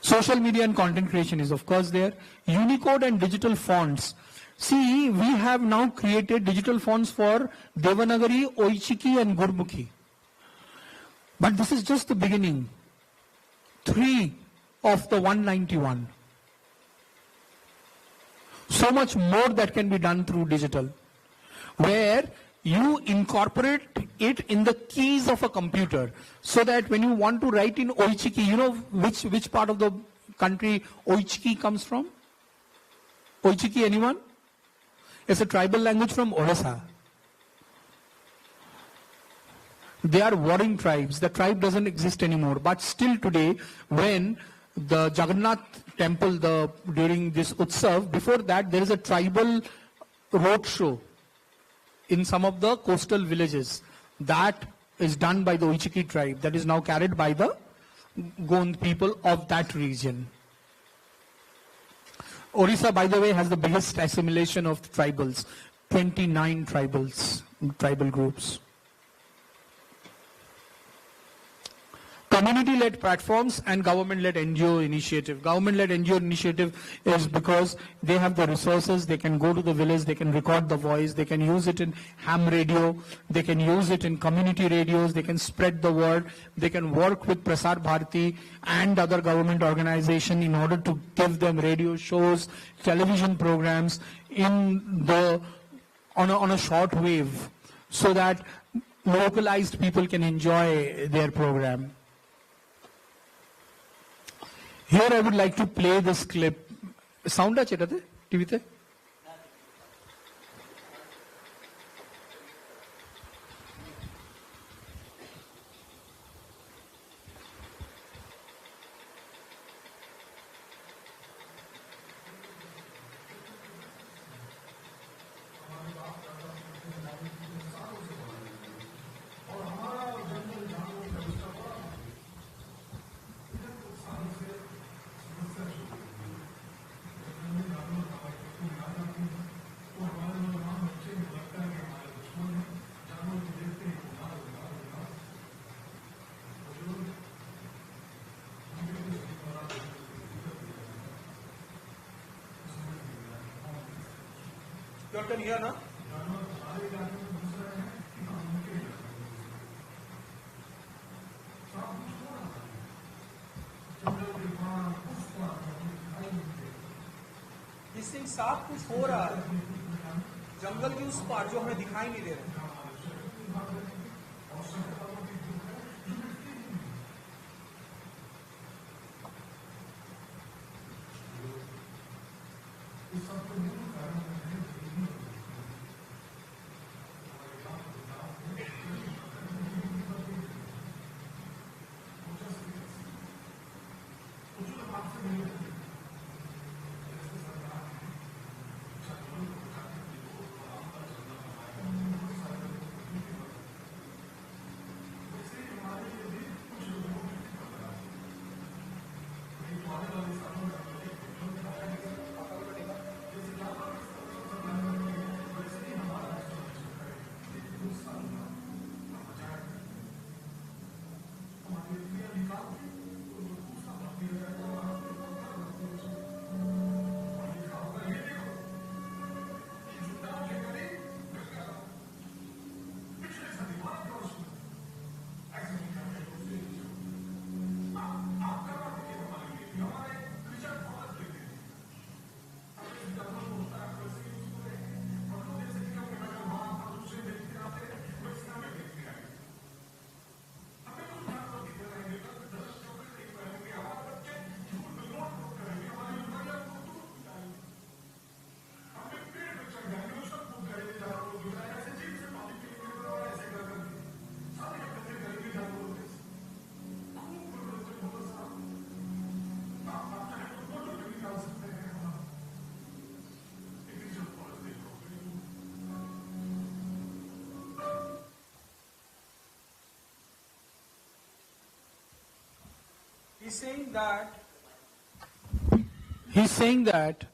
Social media and content creation is of course there. Unicode and digital fonts. See, we have now created digital fonts for Devanagari, Oichiki and Gurmukhi. But this is just the beginning. 3 of the 191. So much more that can be done through digital, where you incorporate it in the keys of a computer, so that when you want to write in Oichiki, you know which part of the country Oichiki comes from? Oichiki, anyone? It's a tribal language from Orissa. They are warring tribes. The tribe doesn't exist anymore. But still today, when the Jagannath temple, during this Utsav, before that there is a tribal road show in some of the coastal villages. That is done by the Oichiki tribe. That is now carried by the Gond people of that region. Orissa, by the way, has the biggest assimilation of tribals. 29 tribal groups. community-led platforms and government-led NGO initiative. Government-led NGO initiative is because they have the resources, they can go to the village, they can record the voice, they can use it in ham radio, they can use it in community radios, they can spread the word, they can work with Prasar Bharati and other government organizations in order to give them radio shows, television programs on a short wave, so that localized people can enjoy their program. Here I would like to play this clip. Sound আছে এটাতে টিভিতে? You can hear, no? इससे साफ कुछ हो रहा है जंगल की उस पार जो हमें दिखाई नहीं दे रहा। He's saying that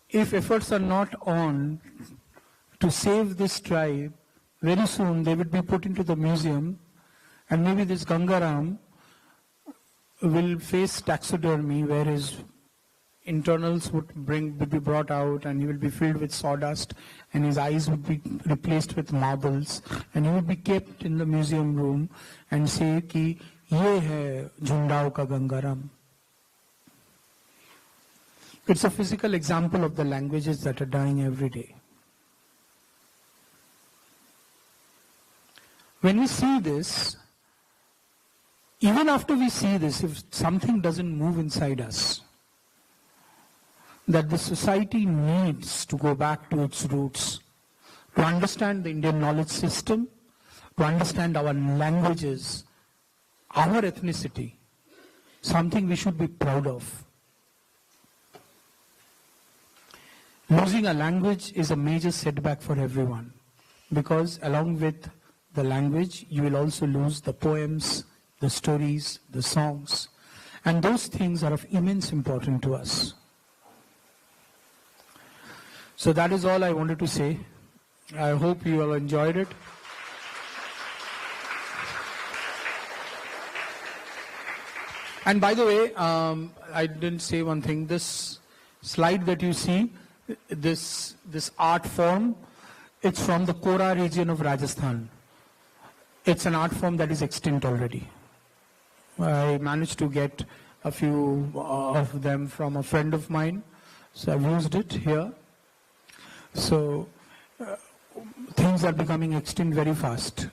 if efforts are not on to save this tribe, very soon they would be put into the museum, and maybe this Gangaram will face taxidermy, where his internals would be brought out, and he will be filled with sawdust, and his eyes would be replaced with marbles, and he would be kept in the museum room and say कि ये है झुंडाओ का Gangaram. It's a physical example of the languages that are dying every day. When we see this, even after we see this, if something doesn't move inside us, that the society needs to go back to its roots, to understand the Indian knowledge system, to understand our languages, our ethnicity, something we should be proud of. Losing a language is a major setback for everyone, because along with the language, you will also lose the poems, the stories, the songs, and those things are of immense importance to us. So that is all I wanted to say. I hope you all enjoyed it. And by the way, I didn't say one thing. This slide that you see, this art form, it's from the Kora region of Rajasthan. It's an art form that is extinct already. I managed to get a few of them from a friend of mine, so I've used it here. So things are becoming extinct very fast,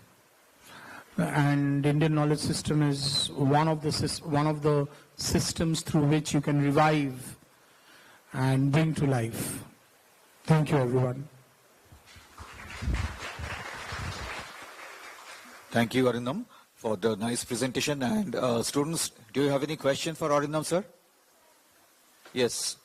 and Indian knowledge system is one of the systems through which you can revive and bring to life. Thank you, everyone. Thank you, Arindam, for the nice presentation. And students, do you have any question for Arindam, sir? Yes.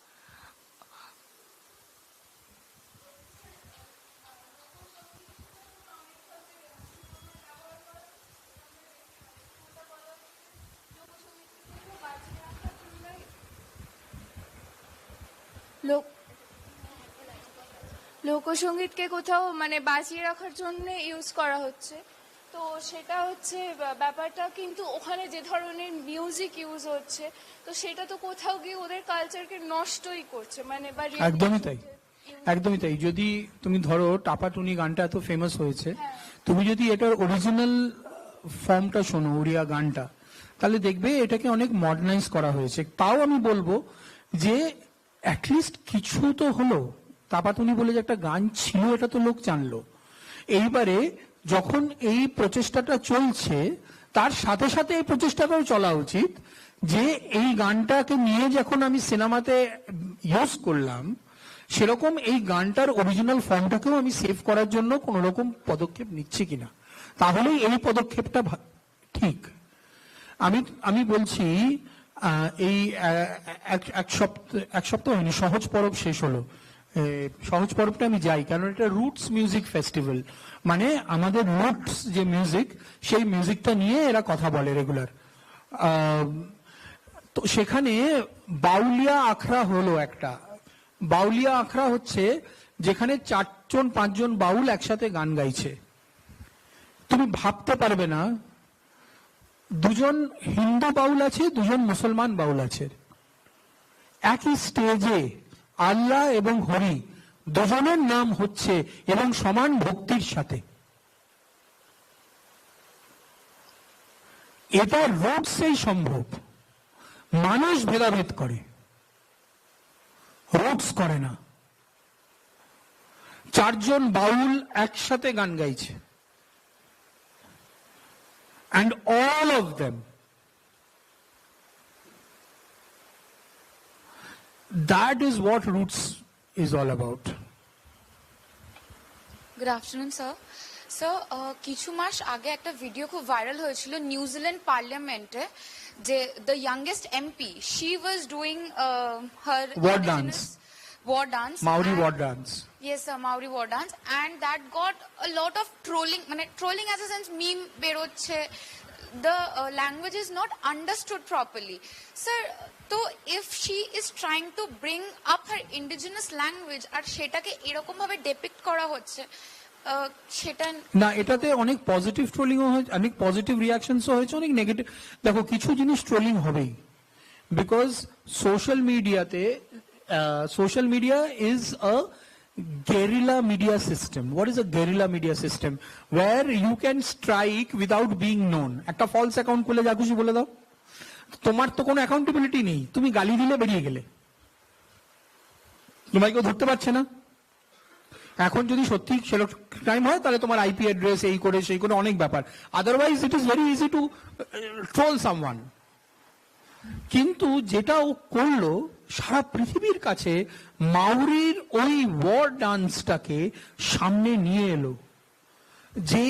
লোকসঙ্গীতকে কোথাও মানে বাঁচিয়ে রাখার জন্য use করা হচ্ছে, তো সেটা হচ্ছে ব্যাপারটা। কিন্তু ওখানে যে ধরনের মিউজিক ইউজ হচ্ছে, তো সেটা তো কোথাও গিয়ে ওদের কালচারকে নষ্টই করছে, মানে একদমই তাই, একদমই তাই। যদি তুমি ধরো টাপাটুনি গানটা এত ফেমাস হয়েছে, তুমি যদি এটার অরিজিনাল ফর্মটা শোনো, উড়িয়া গানটা, তাহলে দেখবে এটাকে অনেক মডার্নাইজ করা হয়েছে। তাও আমি বলবো যে অ্যাটলিস্ট কিছু তো হলো। তাপাতুনি বলে যে একটা গান ছিল, এটা তো লোক জানলো। এইবারে যখন এই প্রচেষ্টাটা চলছে, তার সাথে সাথে এই প্রচেষ্টাটাও চলা উচিত যে এই গানটাকে নিয়ে যখন আমি সিনেমাতে ইউজ করলাম, সেরকম এই গানটার অরিজিনাল ফর্মটাকেও আমি সেভ করার জন্য কোন রকম পদক্ষেপ নিচ্ছি কিনা, তাহলেই এই পদক্ষেপটা ঠিক। আমি বলছি এই এক সপ্তাহ হয়নি, সহজ পরব শেষ হলো। সহজ পরবটা আমি যাই, কারণ এটা রুটস মিউজিক ফেস্টিভ্যাল, মানে আমাদের রুটস যে মিউজিক, সেই মিউজিকটা নিয়ে এরা কথা বলে রেগুলার। তো সেখানে বাউলিয়া আখড়া হলো একটা। বাউলিয়া আখড়া হচ্ছে যেখানে 4-5 বাউল একসাথে গান গাইছে। তুমি ভাবতে পারবে না, 2 হিন্দু বাউল আছে, 2 মুসলমান বাউল আছে, একই স্টেজে আল্লাহ এবং হরি দুজনের নাম হচ্ছে এবং সমান ভক্তির সাথে। এটা রুটসেই সম্ভব। মানুষ ভেদাভেদ করে, রুটস করে না। 4 বাউল একসাথে গান গাইছে, and all of them, that is what roots is all about. Good afternoon sir. Sir, কিছু মাস আগে একটা ভিডিও খুব ভাইরাল হয়েছিল নিউজিল্যান্ড পার্লামেন্টে, যে the youngest MP, she was doing her war dance, Maori war dance. Yes sir, Maori war dance, and that got a lot of trolling, মানে trolling as a sense meme বেরোচ্ছে, the language is not understood properly. Sir, so if she is trying to bring up her indigenous language আর সেটাকে এরকম ভাবে depict করা হচ্ছে, সেটা না, এটাতে অনেক পজিটিভ ট্রোলিংও হয়েছে, অনেক পজিটিভ রিয়াকশনসও হয়েছে, অনেক নেগেটিভ। দেখো, কিছু জিনিস ট্রোলিং হবেই, because social media is a guerrilla media system. What is a guerrilla media system? Where you can strike without being known. একটা ফলস অ্যাকাউন্ট খুলে যা খুশি বলে দাও, তোমার তো কোনো অ্যাকাউন্টেবিলিটি নেই, তুমি গালি দিলে বেরিয়ে গেলে, তোমায় কেউ ধরতে পারছে না। এখন যদি সত্যি সেলো টাইম হয়, তাহলে তোমার আইপি অ্যাড্রেস এই করে সেই করে অনেক ব্যাপার, otherwise it is very easy to troll someone. কিন্তু যেটা ও করলো, সারা পৃথিবীর কাছে মাউরির ওই ওয়ার ডান্সটাকে সামনে নিয়ে এলো, যে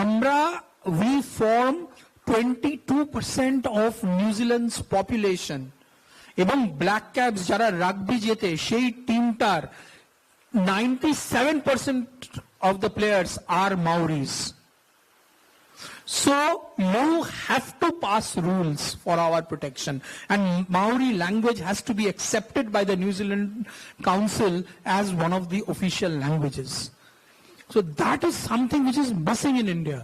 আমরা we form 22% of New Zealand's population, এবং ব্ল্যাক ক্যাপস যারা রাগবি জেতে সেই টিমটার 97% of the players are Maoris. So you have to pass rules for our protection, and Maori language has to be accepted by the New Zealand Council as one of the official languages. So that is something which is missing in India.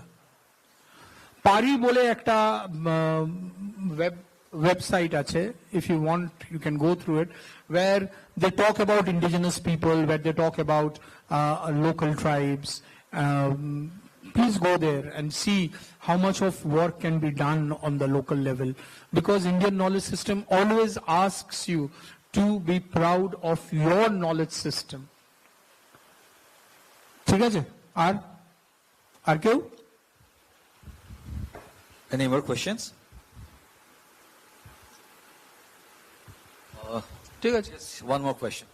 Pari bole ekta web website ache. If you want, you can go through it, where they talk about indigenous people, where they talk about local tribes. Please go there and see how much of work can be done on the local level, because Indian knowledge system always asks you to be proud of your knowledge system. ঠিক আছে? আর কেউ? Any more questions? ঠিক আছে। Yes, one more question.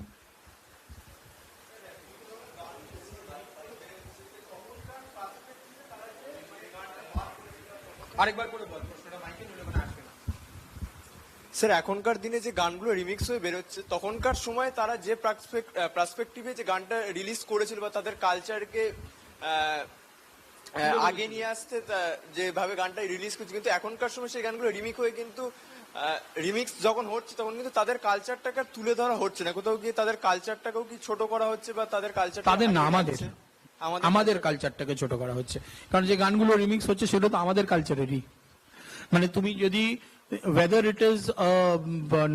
আরেকবার করে বল, প্রশ্নটা মাইকে নিলে মনে আসবে না। স্যার এখনকার দিনে যে গানগুলো রিমিক্স হয়ে বেরোচ্ছে, তখনকার সময় তারা যে পার্সপেক্টিভে যে গানটা রিলিজ করেছিল বা তাদের কালচারকে আগে নিয়ে আসতে যেভাবে গানটা রিলিজ করছে, কিন্তু এখনকার সময় সেই গানগুলো রিমিক্স হয়ে কিন্তু রিমিক্স যখন হচ্ছে তখন কিন্তু তাদের কালচারটাকে তুলে ধরা হচ্ছে না, কোথাও গিয়ে তাদের কালচারটাকেও কি ছোট করা হচ্ছে বা তাদের কালচার তাদের না আমাদের কালচারটাকে ছোট করা হচ্ছে। কারণ যে গানগুলো রিমিক্স হচ্ছে সেটা তো আমাদের কালচারেরই। মানে তুমি যদি whether it is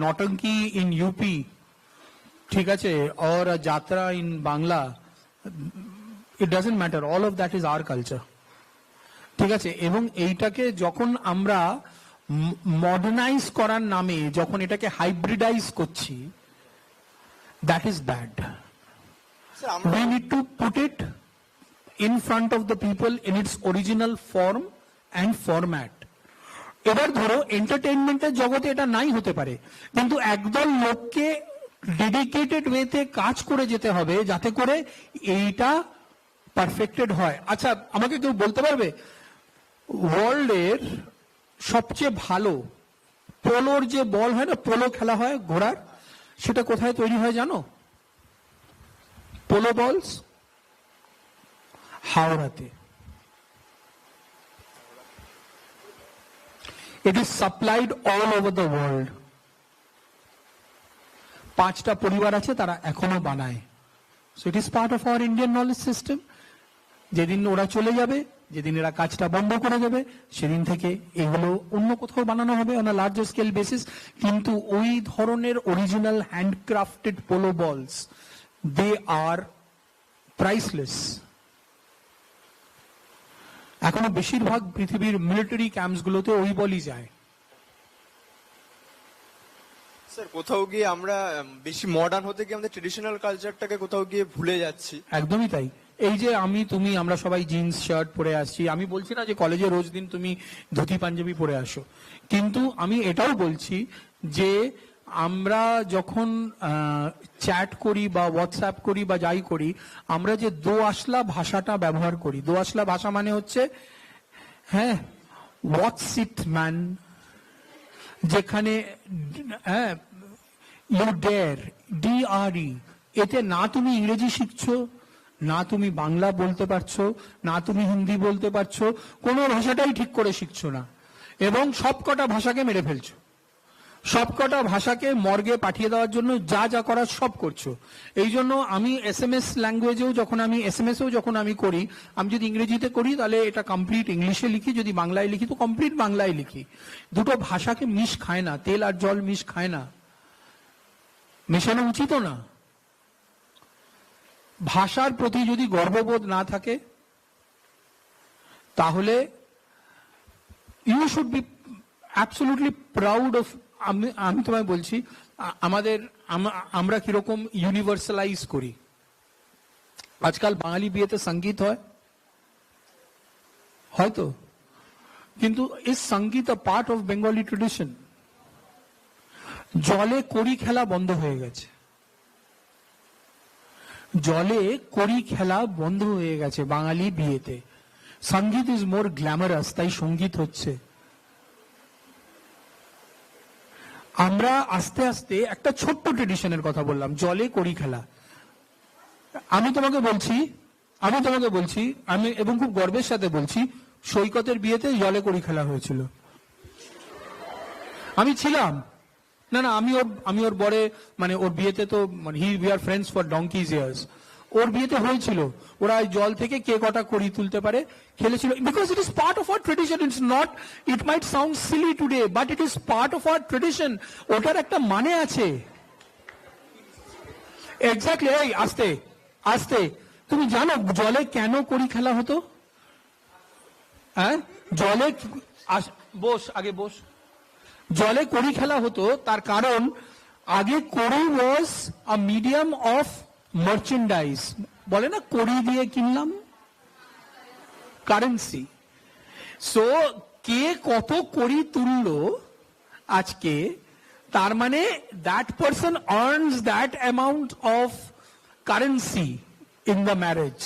নটঙ্কি in UP, ঠিক আছে, or a jatra in Bangla, it doesn't matter, all of that is our culture, ঠিক আছে। এবং এইটাকে যখন আমরা মডার্নাইজ করার নামে যখন এটাকে হাইব্রিডাইজ করছি, that is bad. We need to put it in front of the people in its original form and format. এবার ধরো এন্টারটেইনমেন্টের জগতে এটা নাই হতে পারে, কিন্তু একদল লোককে ডেডিকেটেড ওয়েতে কাজ করে যেতে হবে যাতে করে এইটা পারফেক্টেড হয়। আচ্ছা, আমাকে কেউ বলতে পারবে ওয়ার্ল্ডের সবচেয়ে ভালো পোলোর যে বল হয় না, পোলো খেলা হয় ঘোড়ার, সেটা কোথায় তৈরি হয় জানো? পোলো বলস হাওড়াতে। It is supplied all over the world. 5টা পরিবার আছে তারা এখনো বানায়। So it is part of our Indian knowledge system. যেদিন ওরা চলে যাবে, যেদিন এরা কাজটা বন্ধ করে দেবে, সেদিন থেকে এগুলো অন্য কোথাও বানানো হবে on a larger scale basis. কিন্তু ওই ধরনের অরিজিনাল হ্যান্ডক্রাফটেড পোলো বলস, they are priceless. এখনো বেশিরভাগ পৃথিবীর মিলিটারি ক্যাম্পসগুলোতে ওই বলই যায়। স্যার কোথাও গিয়ে আমরা বেশি মডার্ন হতে গিয়ে আমাদের ট্রেডিশনাল কালচারটাকে কোথাও গিয়ে ভুলে যাচ্ছি। একদমই তাই। এই যে তুমি আমরা সবাই জিন্স শার্ট পরে আসছি, আমি বলছি না যে কলেজে রোজ দিন তুমি ধুতি পাঞ্জাবি পরে আসো, কিন্তু আমি এটাও বলছি যে আমরা যখন চ্যাট করি বা হোয়াটসঅ্যাপ করি বা যাই করি, আমরা যে দোআঁশলা ভাষাটা ব্যবহার করি, দোআঁশলা ভাষা মানে হচ্ছে হ্যাঁ হোয়াটস ইট ম্যান, যেখানে হ্যাঁ ইউ ডেয়ার DRE, এতে না তুমি ইংরেজি শিখছো, না তুমি বাংলা বলতে পারছো, না তুমি হিন্দি বলতে পারছো, কোনো ভাষাটাই ঠিক করে শিখছো না, এবং সবকটা ভাষাকে মেরে ফেলছো, সবকটা ভাষাকে মর্গে পাঠিয়ে দেওয়ার জন্য যা যা করার সব করছো। এই জন্য আমি SMS ল্যাঙ্গুয়েজেও যখন আমি করি, আমি যদি ইংরেজিতে করি তাহলে এটা কমপ্লিট ইংলিশে লিখি, যদি বাংলায় লিখি তো কমপ্লিট বাংলায় লিখি। দুটো ভাষাকে মিশ খায় না, তেল আর জল মিশ খায় না, মেশানো উচিত না। ভাষার প্রতি যদি গর্ববোধ না থাকে তাহলে you should be absolutely proud of. আমি তোমায় বলছি আমরা কিরকম ইউনিভার্সালাইজ করি। আজকাল বাঙালি বিয়েতে সঙ্গীত হয় হয়তো, কিন্তু ইজ সঙ্গীত আ পার্ট অফ বেঙ্গলি ট্রেডিশন? জলে কড়ি খেলা বন্ধ হয়ে গেছে, জলে কড়ি খেলা বন্ধ হয়ে গেছে বাঙালি বিয়েতে। সঙ্গীত ইজ মোর গ্ল্যামারাস, তাই সঙ্গীত হচ্ছে। আমরা আস্তে আস্তে একটা ছোট্ট ট্রেডিশনের কথা বললাম, জলে কড়ি খেলা। আমি তোমাকে বলছি আমি এবং খুব গর্বের সাথে বলছি, সৈকতের বিয়েতে জলে কড়ি খেলা হয়েছিল, আমি ছিলাম। না আমি ওর বরে মানে ওর বিয়েতে তো we are friends for donkey's years, ও ওর বিয়েতে হয়েছিল, ওরা জল থেকে কে কটা কড়ি তুলতে পারে খেলেছিল, because it is part of our tradition. It's not, it might sound silly today, but it is part of our tradition. ওটার একটা মানে আছে। এক্স্যাক্টলি। এই আস্তে আস্তে, তুমি জানো জলে কেন কড়ি খেলা হতো? হ্যাঁ, জলে বস, আগে বস। জলে কড়ি খেলা হতো তার কারণ আগে কড়ি ওয়াজ আ মিডিয়াম অফ মার্চেন্ডাইজ। বলে না কড়ি দিয়ে কিনলাম, কারেন্সি। সো কে কত কড়ি তুললো আজকে, তার মানে that person earns that amount of currency in the marriage.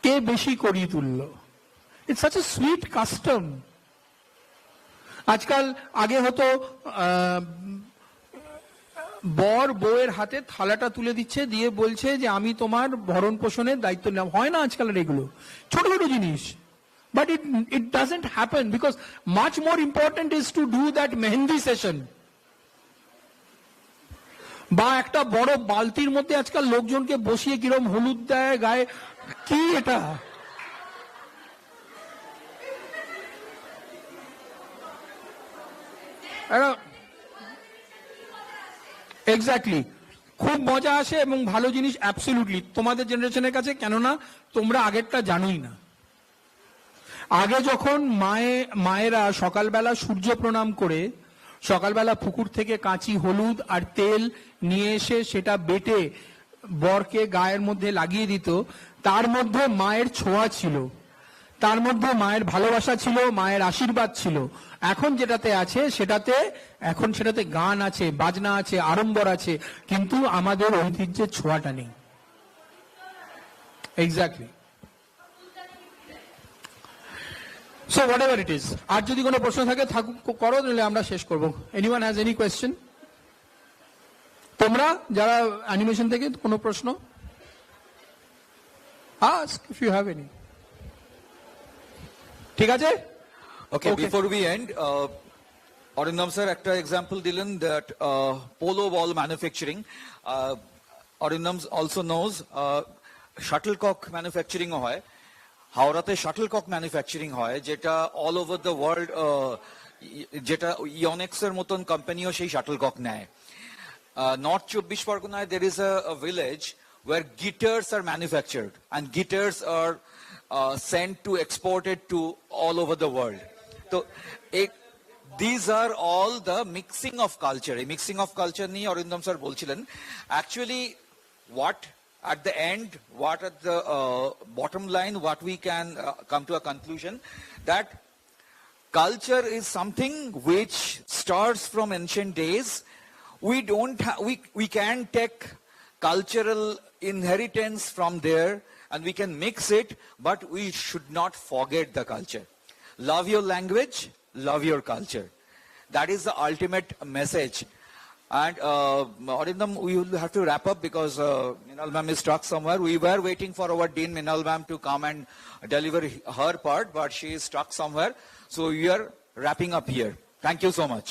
কে বেশি কড়ি তুললো, it's such a sweet custom. আজকাল আগে হতো বর বউয়ের হাতে থালাটা তুলে দিচ্ছে, দিয়ে বলছে যে আমি তোমার ভরণ পোষণের দায়িত্ব নিলাম। হয় না আজকাল এগুলো, ছোট ছোট জিনিস। But it doesn't happen because much more important is to do that mehendi session. বা একটা বড় বালতির মধ্যে আজকাল লোকজনকে বসিয়ে কিরম হলুদ দেয় গায়ে, কি এটা? এক্স্যাক্টলি, খুব মজা আসে এবং ভালো জিনিস অ্যাবসলিউটলি তোমাদের জেনারেশনের কাছে, কেননা তোমরা আগেরটা জানোই না। আগে যখন মায়েরা সকালবেলা সূর্য প্রণাম করে সকালবেলা পুকুর থেকে কাঁচি হলুদ আর তেল নিয়ে এসে সেটা বেটে বরকে গায়ের মধ্যে লাগিয়ে দিত, তার মধ্যে মায়ের ছোঁয়া ছিল, তার মধ্যে মায়ের ভালোবাসা ছিল, মায়ের আশীর্বাদ ছিল। এখন যেটাতে আছে সেটাতে গান আছে, বাজনা আছে, আড়ম্বর আছে, কিন্তু আমাদের ঐতিহ্যের ছোঁয়াটা নেই। Exactly. So whatever it is, আর যদি কোনো প্রশ্ন থাকে করো, নাহলে আমরা শেষ করবো। Anyone has any question? তোমরা যারা অ্যানিমেশন থেকে কোনো প্রশ্ন? Ask if you have any. ঠিক আছে? Okay, before we end, Arindam sir একটা example দিলেন that polo ball manufacturing. Arindam also knows shuttlecock manufacturing হয়। হাওড়াতে শাটলকক ম্যানুফ্যাকচারিং হয়, যেটা অল ওভার দ্য ওয়ার্ল্ড, যেটা ইয়নেক্স এর মতন কোম্পানিও সেই শাটলকক নেয়। নর্থ 24 পরগনায় there is a village where guitars are manufactured and guitars are sent to exported to all over the world. So these are all the mixing of culture. এই mixing of culture নিয়ে Arindam sir বলছিলেন। Actually what at the end, what at the bottom line, what we can come to a conclusion that culture is something which starts from ancient days. We can take cultural inheritance from there and we can mix it, but we should not forget the culture. Love your language, love your culture. That is the ultimate message. And Arindam, we will have to wrap up because Minal ma'am is stuck somewhere. We were waiting for our Dean Minal ma'am to come and deliver her part, but she is stuck somewhere. So we are wrapping up here. Thank you so much.